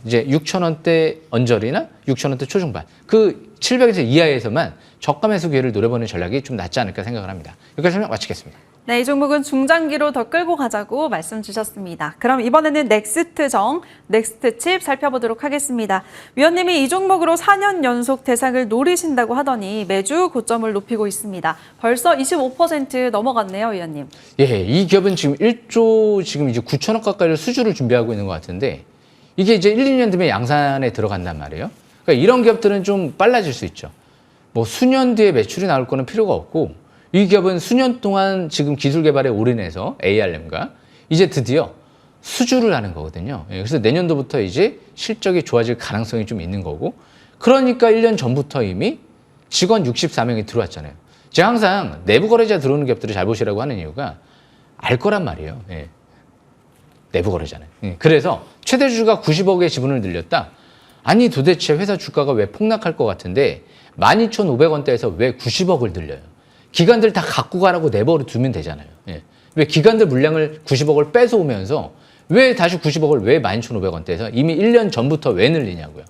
이제 6,000원대 언저리나 6,000원대 초중반 그 700에서 이하에서만 저가 매수 기회를 노려보는 전략이 좀 낫지 않을까 생각을 합니다. 여기까지 설명 마치겠습니다. 네, 이 종목은 중장기로 더 끌고 가자고 말씀 주셨습니다. 그럼 이번에는 넥스트정, 넥스트칩 살펴보도록 하겠습니다. 위원님이 이 종목으로 4년 연속 대상을 노리신다고 하더니 매주 고점을 높이고 있습니다. 벌써 25% 넘어갔네요, 위원님. 예, 이 기업은 지금 1조 지금 이제 9천억 가까이를 수주를 준비하고 있는 것 같은데 이게 이제 1, 2년 뒤에 양산에 들어간단 말이에요. 그러니까 이런 기업들은 좀 빨라질 수 있죠. 뭐 수년 뒤에 매출이 나올 거는 필요가 없고 이 기업은 수년 동안 지금 기술 개발에 올인해서 ARM과 이제 드디어 수주를 하는 거거든요. 그래서 내년도부터 이제 실적이 좋아질 가능성이 좀 있는 거고 그러니까 1년 전부터 이미 직원 64명이 들어왔잖아요. 제가 항상 내부 거래자 들어오는 기업들을 잘 보시라고 하는 이유가 알 거란 말이에요. 예. 내부 거래자는. 그래서 최대 주주가 90억의 지분을 늘렸다. 아니 도대체 회사 주가가 왜 폭락할 것 같은데 12,500원대에서 왜 90억을 늘려요? 기관들 다 갖고 가라고 내버려 두면 되잖아요. 예. 왜 기관들 물량을 90억을 뺏어오면서 왜 다시 90억을 왜 12,500원대에서 이미 1년 전부터 왜 늘리냐고요.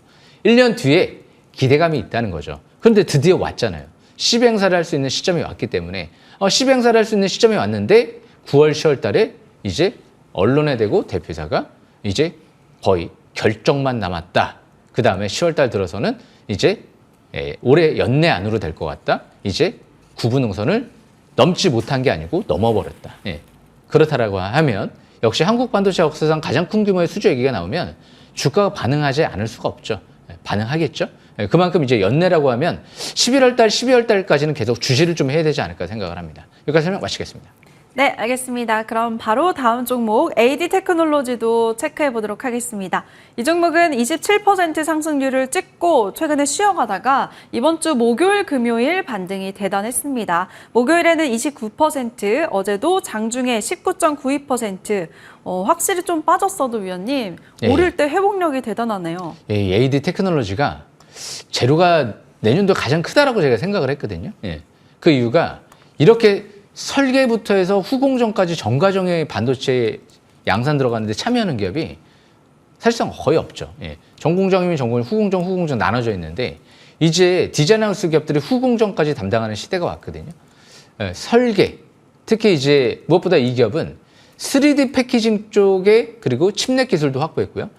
1년 뒤에 기대감이 있다는 거죠. 그런데 드디어 왔잖아요. 시행사를 할 수 있는 시점이 왔기 때문에 시행사를 할 수 있는 시점이 왔는데 9월, 10월 달에 이제 언론에 대고 대표이사가 이제 거의 결정만 남았다. 그 다음에 10월 달 들어서는 이제 올해 연내 안으로 될 것 같다. 이제 구분응선을 넘지 못한 게 아니고 넘어버렸다. 예. 그렇다라고 하면 역시 한국 반도체 역사상 가장 큰 규모의 수주 얘기가 나오면 주가가 반응하지 않을 수가 없죠. 예. 반응하겠죠. 예. 그만큼 이제 연내라고 하면 11월 달, 12월 달까지는 계속 주시를 좀 해야 되지 않을까 생각을 합니다. 여기까지 설명 마치겠습니다. 네, 알겠습니다. 그럼 바로 다음 종목 AD 테크놀로지도 체크해 보도록 하겠습니다. 이 종목은 27% 상승률을 찍고 최근에 쉬어가다가 이번 주 목요일, 금요일 반등이 대단했습니다. 목요일에는 29%, 어제도 장중에 19.92%. 확실히 좀 빠졌어도 위원님, 오를 때 회복력이 대단하네요. 예, AD 테크놀로지가 재료가 내년도 가장 크다라고 제가 생각을 했거든요. 예. 그 이유가 이렇게 설계부터 해서 후공정까지 전과정의 반도체 양산 들어가는데 참여하는 기업이 사실상 거의 없죠. 예. 전공정이면 전공정, 후공정 나눠져 있는데 이제 디자인하우스 기업들이 후공정까지 담당하는 시대가 왔거든요. 예. 설계, 특히 이제 무엇보다 이 기업은 3D 패키징 쪽에 그리고 칩넷 기술도 확보했고요.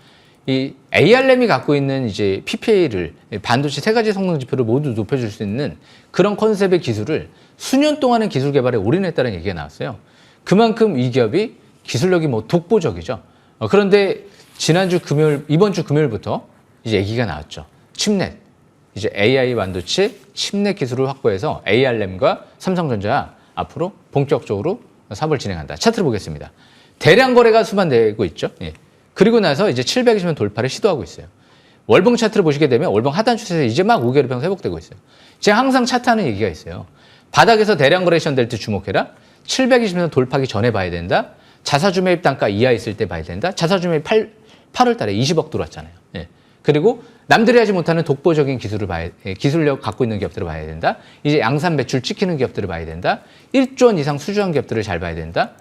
이 ARM이 갖고 있는 이제 PPA를 반도체 세 가지 성능 지표를 모두 높여줄 수 있는 그런 컨셉의 기술을 수년 동안의 기술 개발에 올인했다는 얘기가 나왔어요. 그만큼 이 기업이 기술력이 뭐 독보적이죠. 그런데 지난주 금요일, 이번 주 금요일부터 이제 얘기가 나왔죠. 칩넷, 이제 AI 반도체 칩넷 기술을 확보해서 ARM과 삼성전자 앞으로 본격적으로 사업을 진행한다. 차트를 보겠습니다. 대량 거래가 수반되고 있죠. 예. 그리고 나서 이제 720원 돌파를 시도하고 있어요. 월봉 차트를 보시게 되면 월봉 하단 추세에서 이제 막 5개월 평소 회복되고 있어요. 제가 항상 차트하는 얘기가 있어요. 바닥에서 대량 거래 시전될 때 주목해라. 720원 돌파하기 전에 봐야 된다. 자사주 매입 단가 이하 있을 때 봐야 된다. 자사주 매입 8월 달에 20억 들어왔잖아요. 예. 그리고 남들이 하지 못하는 독보적인 기술을 기술력 갖고 있는 기업들을 봐야 된다. 이제 양산 매출 찍히는 기업들을 봐야 된다. 1조 원 이상 수주한 기업들을 잘 봐야 된다.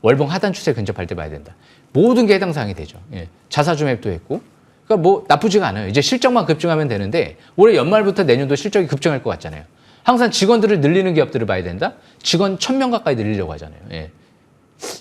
월봉 하단 추세 근접할 때 봐야 된다. 모든 게 해당 사항이 되죠. 예. 자사주 매입도 했고 그러니까 뭐 나쁘지가 않아요. 이제 실적만 급증하면 되는데 올해 연말부터 내년도 실적이 급증할 것 같잖아요. 항상 직원들을 늘리는 기업들을 봐야 된다. 직원 1,000명 가까이 늘리려고 하잖아요. 예.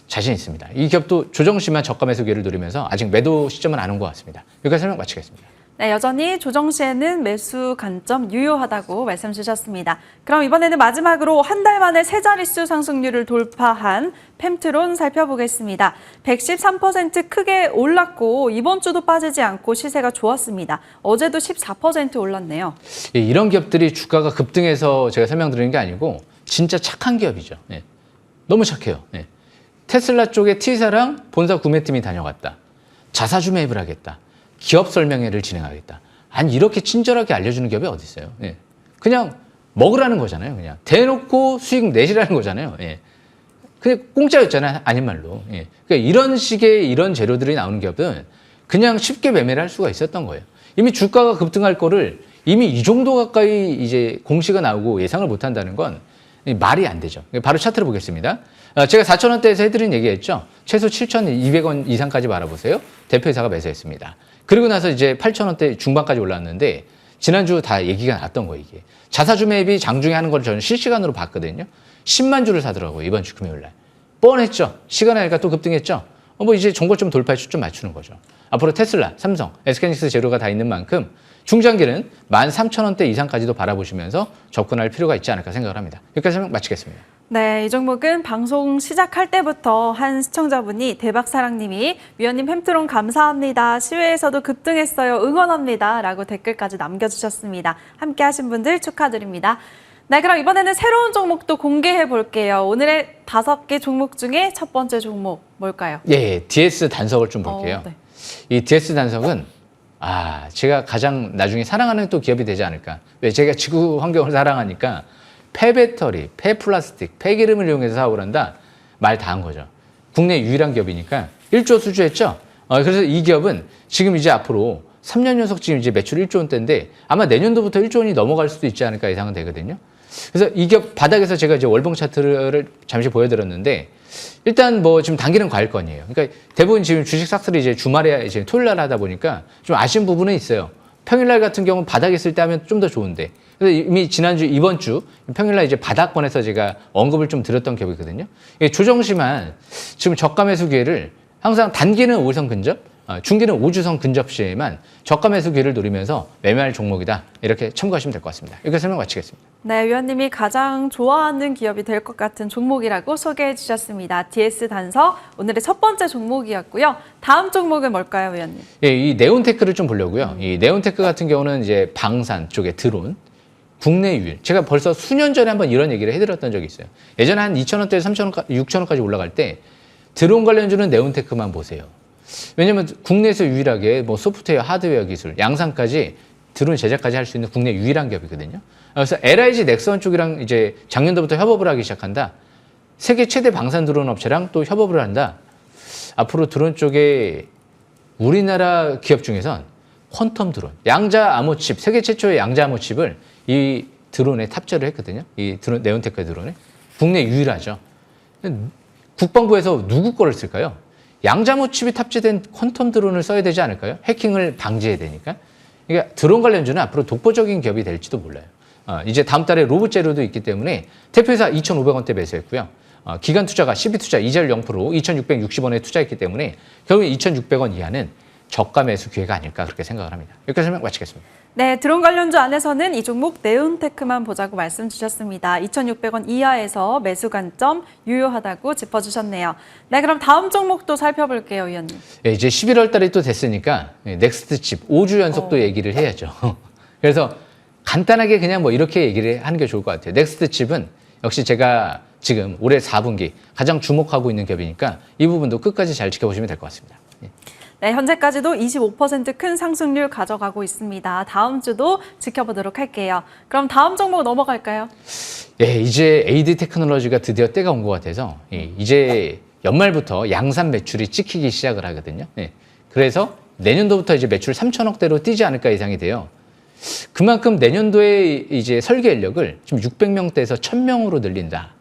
자신 있습니다. 이 기업도 조정 시만 저가 매수 기회를 노리면서 아직 매도 시점은 안 온 것 같습니다. 여기까지 설명 마치겠습니다. 네, 여전히 조정 시에는 매수 관점 유효하다고 말씀 주셨습니다. 그럼 이번에는 마지막으로 한 달 만에 세 자릿수 상승률을 돌파한 펨트론 살펴보겠습니다. 113% 크게 올랐고 이번 주도 빠지지 않고 시세가 좋았습니다. 어제도 14% 올랐네요. 예, 이런 기업들이 주가가 급등해서 제가 설명드리는 게 아니고 진짜 착한 기업이죠. 예. 너무 착해요. 예. 테슬라 쪽에 T사랑 본사 구매팀이 다녀갔다. 자사주 매입을 하겠다. 기업 설명회를 진행하겠다. 아니 이렇게 친절하게 알려주는 기업이 어디 있어요? 예. 그냥 먹으라는 거잖아요. 그냥 대놓고 수익 내시라는 거잖아요. 예. 그냥 공짜였잖아요. 아닌 말로. 예. 그러니까 이런 식의 이런 재료들이 나오는 기업은 그냥 쉽게 매매를 할 수가 있었던 거예요. 이미 주가가 급등할 거를 이미 이 정도 가까이 이제 공시가 나오고 예상을 못 한다는 건 말이 안 되죠. 바로 차트를 보겠습니다. 제가 4,000원대에서 해드린 얘기했죠. 최소 7,200원 이상까지 바라보세요. 대표이사가 매수했습니다. 그리고 나서 이제 8,000원대 중반까지 올랐는데 지난주 다 얘기가 났던 거예요. 이게 자사주 매입이 장중에 하는 걸 저는 실시간으로 봤거든요. 10만 주를 사더라고요. 이번 주 금요일 날. 뻔했죠. 시간 하니까 또 급등했죠. 뭐 이제 종고점 돌파에 초점 맞추는 거죠. 앞으로 테슬라, 삼성, SK하이닉스 재료가 다 있는 만큼 중장기는 13,000원대 이상까지도 바라보시면서 접근할 필요가 있지 않을까 생각을 합니다. 여기까지 설명 마치겠습니다. 네, 이 종목은 방송 시작할 때부터 한 시청자분이 대박사랑님이 위원님 펨트론 감사합니다. 시외에서도 급등했어요. 응원합니다. 라고 댓글까지 남겨주셨습니다. 함께 하신 분들 축하드립니다. 네, 그럼 이번에는 새로운 종목도 공개해 볼게요. 오늘의 5개 종목 중에 첫 번째 종목 뭘까요? 예, DS 단석을 좀 볼게요. 네. 이 DS 단석은 제가 가장 나중에 사랑하는 또 기업이 되지 않을까. 왜 제가 지구 환경을 사랑하니까 폐배터리, 폐플라스틱, 폐기름을 이용해서 사업을 한다. 말 다 한 거죠. 국내 유일한 기업이니까 1조 수주했죠. 그래서 이 기업은 지금 이제 앞으로 3년 연속 지금 이제 매출 1조 원대인데 아마 내년도부터 1조 원이 넘어갈 수도 있지 않을까 예상은 되거든요. 그래서 이 기업 바닥에서 제가 이제 월봉 차트를 잠시 보여드렸는데 일단 뭐 지금 단기는 과일권이에요. 그러니까 대부분 지금 주식 삭스를 이제 주말에 이제 토요일 날 하다 보니까 좀 아쉬운 부분은 있어요. 평일날 같은 경우는 바닥에 있을 때 하면 좀 더 좋은데. 그래서 이미 지난주, 이번 주 평일날 이제 바닥권에서 제가 언급을 좀 드렸던 기업이거든요. 조정시만 지금 저가 매수 기회를 항상 단기는 5선 근접, 중기는 5주선 근접 시에만 저가 매수 기회를 노리면서 매매할 종목이다. 이렇게 참고하시면 될 것 같습니다. 이렇게 설명 마치겠습니다. 네, 위원님이 가장 좋아하는 기업이 될 것 같은 종목이라고 소개해 주셨습니다. DS 단서 오늘의 첫 번째 종목이었고요. 다음 종목은 뭘까요, 위원님? 예, 이 네온테크를 좀 보려고요. 이 네온테크 같은 경우는 이제 방산 쪽에 드론, 국내 유일. 제가 벌써 수년 전에 한번 이런 얘기를 해드렸던 적이 있어요. 예전에 한 2,000원대, 3,000원, 6,000원까지 올라갈 때 드론 관련주는 네온테크만 보세요. 왜냐면 국내에서 유일하게 뭐 소프트웨어, 하드웨어 기술, 양산까지 드론 제작까지 할 수 있는 국내 유일한 기업이거든요. 그래서 LIG 넥선 쪽이랑 이제 작년도부터 협업을 하기 시작한다. 세계 최대 방산 드론 업체랑 또 협업을 한다. 앞으로 드론 쪽에 우리나라 기업 중에선 퀀텀 드론, 양자 암호 칩, 세계 최초의 양자 암호 칩을 이 드론에 탑재를 했거든요. 이 드론, 네온테크 드론에. 국내 유일하죠. 국방부에서 누구 거를 쓸까요? 양자모 칩이 탑재된 퀀텀 드론을 써야 되지 않을까요? 해킹을 방지해야 되니까. 그러니까 드론 관련주는 앞으로 독보적인 기업이 될지도 몰라요. 이제 다음 달에 로봇 재료도 있기 때문에 대표이사 2,500원대 매수했고요. 기간 투자가 12투자 이자율 0% 2,660원에 투자했기 때문에 결국에 2,600원 이하는 저가 매수 기회가 아닐까 그렇게 생각을 합니다. 여기까지 설명 마치겠습니다. 네, 드론 관련주 안에서는 이 종목 네온테크만 보자고 말씀 주셨습니다. 2,600원 이하에서 매수 관점 유효하다고 짚어주셨네요. 네, 그럼 다음 종목도 살펴볼게요, 위원님. 네, 이제 11월 달이 또 됐으니까 넥스트 칩 5주 연속 또 얘기를 해야죠. 그래서 간단하게 그냥 뭐 이렇게 얘기를 하는 게 좋을 것 같아요. 넥스트 칩은 역시 제가 지금 올해 4분기 가장 주목하고 있는 기업이니까 이 부분도 끝까지 잘 지켜보시면 될 것 같습니다. 네, 현재까지도 25% 큰 상승률 가져가고 있습니다. 다음 주도 지켜보도록 할게요. 그럼 다음 종목 넘어갈까요? 예, 이제 AD 테크놀로지가 드디어 때가 온 것 같아서 이제 연말부터 양산 매출이 찍히기 시작을 하거든요. 그래서 내년도부터 이제 매출 3천억대로 뛰지 않을까 예상이 돼요. 그만큼 내년도에 이제 설계 인력을 지금 600명대에서 1,000명으로 늘린다.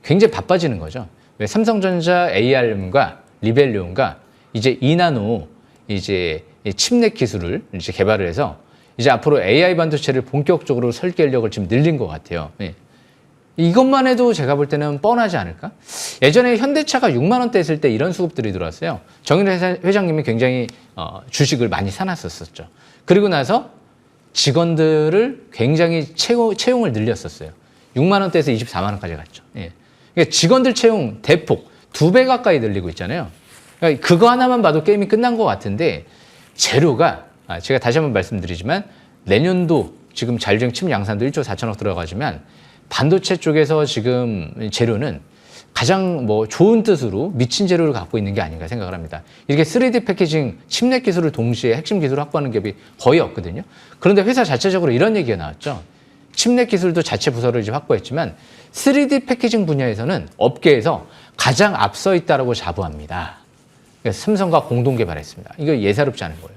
굉장히 바빠지는 거죠. 왜 삼성전자 ARM과 리벨리온과 이제 2나노 이제 이 칩넷 기술을 이제 개발을 해서 이제 앞으로 AI 반도체를 본격적으로 설계력을 지금 늘린 것 같아요. 예. 이것만 해도 제가 볼 때는 뻔하지 않을까? 예전에 현대차가 6만 원대 했을 때 이런 수급들이 들어왔어요. 정윤 회장님이 굉장히 주식을 많이 사놨었죠. 그리고 나서 직원들을 굉장히 채용을 늘렸었어요. 6만 원대에서 24만 원까지 갔죠. 예. 그러니까 직원들 채용 대폭 2배 가까이 늘리고 있잖아요. 그러니까 그거 하나만 봐도 게임이 끝난 것 같은데 재료가 제가 다시 한번 말씀드리지만 내년도 지금 자율주행 칩 양산도 1조 4천억 들어가지만 반도체 쪽에서 지금 재료는 가장 좋은 뜻으로 미친 재료를 갖고 있는 게 아닌가 생각을 합니다. 이렇게 3D 패키징 칩넷 기술을 동시에 핵심 기술을 확보하는 기업이 거의 없거든요. 그런데 회사 자체적으로 이런 얘기가 나왔죠. 칩넷 기술도 자체 부서를 이제 확보했지만 3D 패키징 분야에서는 업계에서 가장 앞서 있다라고 자부합니다. 그래서 삼성과 공동 개발했습니다. 이거 예사롭지 않은 거예요.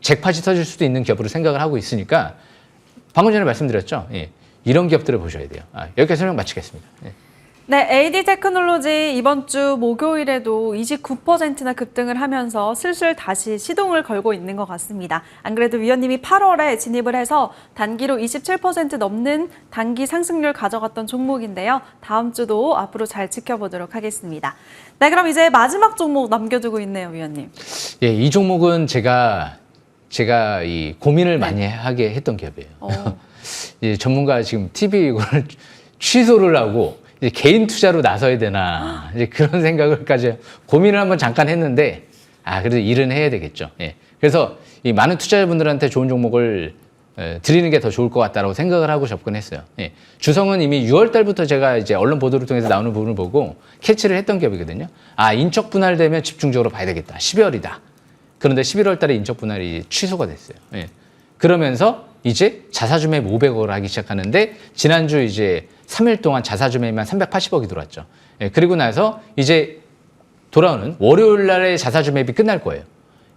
잭팟이 터질 수도 있는 기업으로 생각을 하고 있으니까 방금 전에 말씀드렸죠. 예. 이런 기업들을 보셔야 돼요. 여기까지 설명 마치겠습니다. 예. 네, AD 테크놀로지 이번 주 목요일에도 29%나 급등을 하면서 슬슬 다시 시동을 걸고 있는 것 같습니다. 안 그래도 위원님이 8월에 진입을 해서 단기로 27% 넘는 단기 상승률 가져갔던 종목인데요. 다음 주도 앞으로 잘 지켜보도록 하겠습니다. 네, 그럼 이제 마지막 종목 남겨두고 있네요, 위원님. 예, 이 종목은 제가 이 고민을 많이 하게 했던 기업이에요. 예, 전문가 지금 TV 이거를 취소를 하고 이제 개인 투자로 나서야 되나 이제 그런 생각을까지 고민을 한번 잠깐 했는데 그래도 일은 해야 되겠죠. 예. 그래서 이 많은 투자자분들한테 좋은 종목을 드리는 게 더 좋을 것 같다라고 생각을 하고 접근했어요. 예. 주성은 이미 6월 달부터 제가 이제 언론 보도를 통해서 나오는 부분을 보고 캐치를 했던 기업이거든요. 인적 분할되면 집중적으로 봐야 되겠다. 12월이다. 그런데 11월 달에 인적 분할이 취소가 됐어요. 예. 그러면서 이제 자사주 매입 500억을 하기 시작하는데 지난주 이제 3일 동안 자사주 매입만 380억이 들어왔죠. 예, 그리고 나서 이제 돌아오는 월요일 날에 자사주 매입이 끝날 거예요.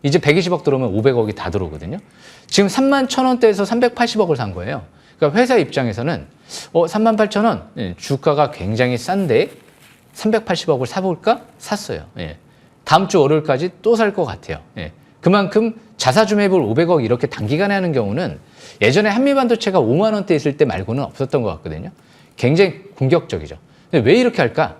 이제 120억 들어오면 500억이 다 들어오거든요. 지금 31,000원대에서 380억을 산 거예요. 그러니까 회사 입장에서는 38,000원 예, 주가가 굉장히 싼데 380억을 사볼까? 샀어요. 예. 다음 주 월요일까지 또 살 것 같아요. 예. 그만큼 자사주 매입을 500억 이렇게 단기간에 하는 경우는 예전에 한미반도체가 5만 원대 있을 때 말고는 없었던 것 같거든요. 굉장히 공격적이죠. 근데 왜 이렇게 할까?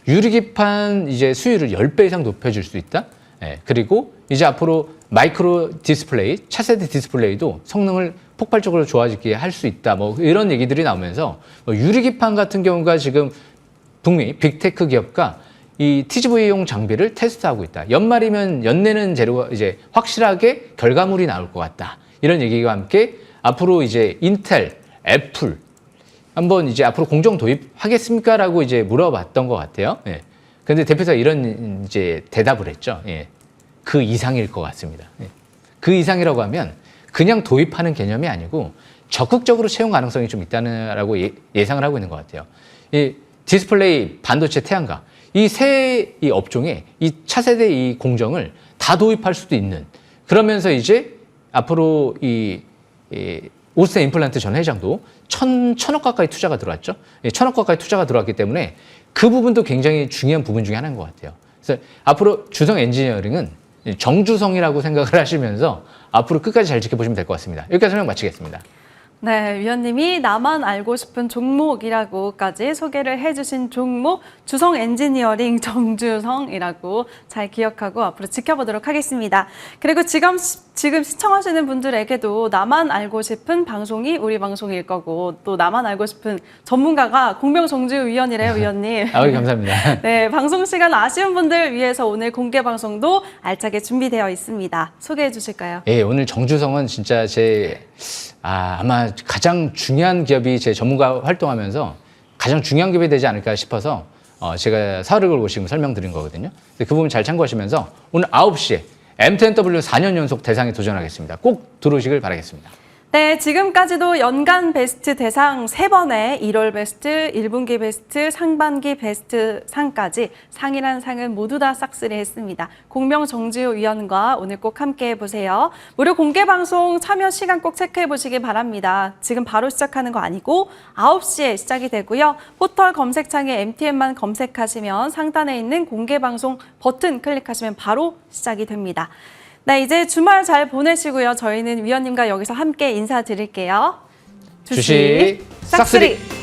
유리기판 이제 수율을 10배 이상 높여줄 수 있다. 예, 그리고 이제 앞으로 마이크로 디스플레이, 차세대 디스플레이도 성능을 폭발적으로 좋아지게 할 수 있다. 이런 얘기들이 나오면서 유리기판 같은 경우가 지금 북미 빅테크 기업과 이 TGV용 장비를 테스트하고 있다. 연말이면 연내는 재료가 이제 확실하게 결과물이 나올 것 같다. 이런 얘기와 함께 앞으로 이제 인텔, 애플 한번 이제 앞으로 공정 도입하겠습니까? 라고 이제 물어봤던 것 같아요. 예. 근데 대표가 이런 이제 대답을 했죠. 예. 그 이상일 것 같습니다. 예. 그 이상이라고 하면 그냥 도입하는 개념이 아니고 적극적으로 채용 가능성이 좀 있다라고 예상을 하고 있는 것 같아요. 이 디스플레이, 반도체, 태양광 이 세 이 업종에 이 차세대 이 공정을 다 도입할 수도 있는 그러면서 이제 앞으로 이 오스텐 임플란트 전 회장도 천억 가까이 투자가 들어왔죠. 1,000억 가까이 투자가 들어왔기 때문에 그 부분도 굉장히 중요한 부분 중에 하나인 것 같아요. 그래서 앞으로 주성 엔지니어링은 정주성이라고 생각을 하시면서 앞으로 끝까지 잘 지켜보시면 될 것 같습니다. 여기까지 설명 마치겠습니다. 네, 위원님이 나만 알고 싶은 종목이라고까지 소개를 해주신 종목 주성 엔지니어링 정주성이라고 잘 기억하고 앞으로 지켜보도록 하겠습니다. 그리고 지금 시청하시는 분들에게도 나만 알고 싶은 방송이 우리 방송일 거고 또 나만 알고 싶은 전문가가 공명정주위원이래요, 위원님. 감사합니다. 네, 방송 시간 아쉬운 분들 위해서 오늘 공개 방송도 알차게 준비되어 있습니다. 소개해 주실까요? 예, 오늘 정주성은 진짜 아마 가장 중요한 기업이 제 전문가 활동하면서 가장 중요한 기업이 되지 않을까 싶어서 제가 사활을 걸고 지금 설명드린 거거든요. 그 부분 잘 참고하시면서 오늘 9시에 M10W 4년 연속 대상에 도전하겠습니다. 꼭 들어오시길 바라겠습니다. 네, 지금까지도 연간 베스트 대상 3번에 1월 베스트, 1분기 베스트, 상반기 베스트 상까지 상이란 상은 모두 다 싹쓸이 했습니다. 공명정지호 위원과 오늘 꼭 함께 해보세요. 무료 공개 방송 참여 시간 꼭 체크해 보시기 바랍니다. 지금 바로 시작하는 거 아니고 9시에 시작이 되고요. 포털 검색창에 MTN만 검색하시면 상단에 있는 공개 방송 버튼 클릭하시면 바로 시작이 됩니다. 네, 이제 주말 잘 보내시고요. 저희는 위원님과 여기서 함께 인사드릴게요. 주식 싹쓸이.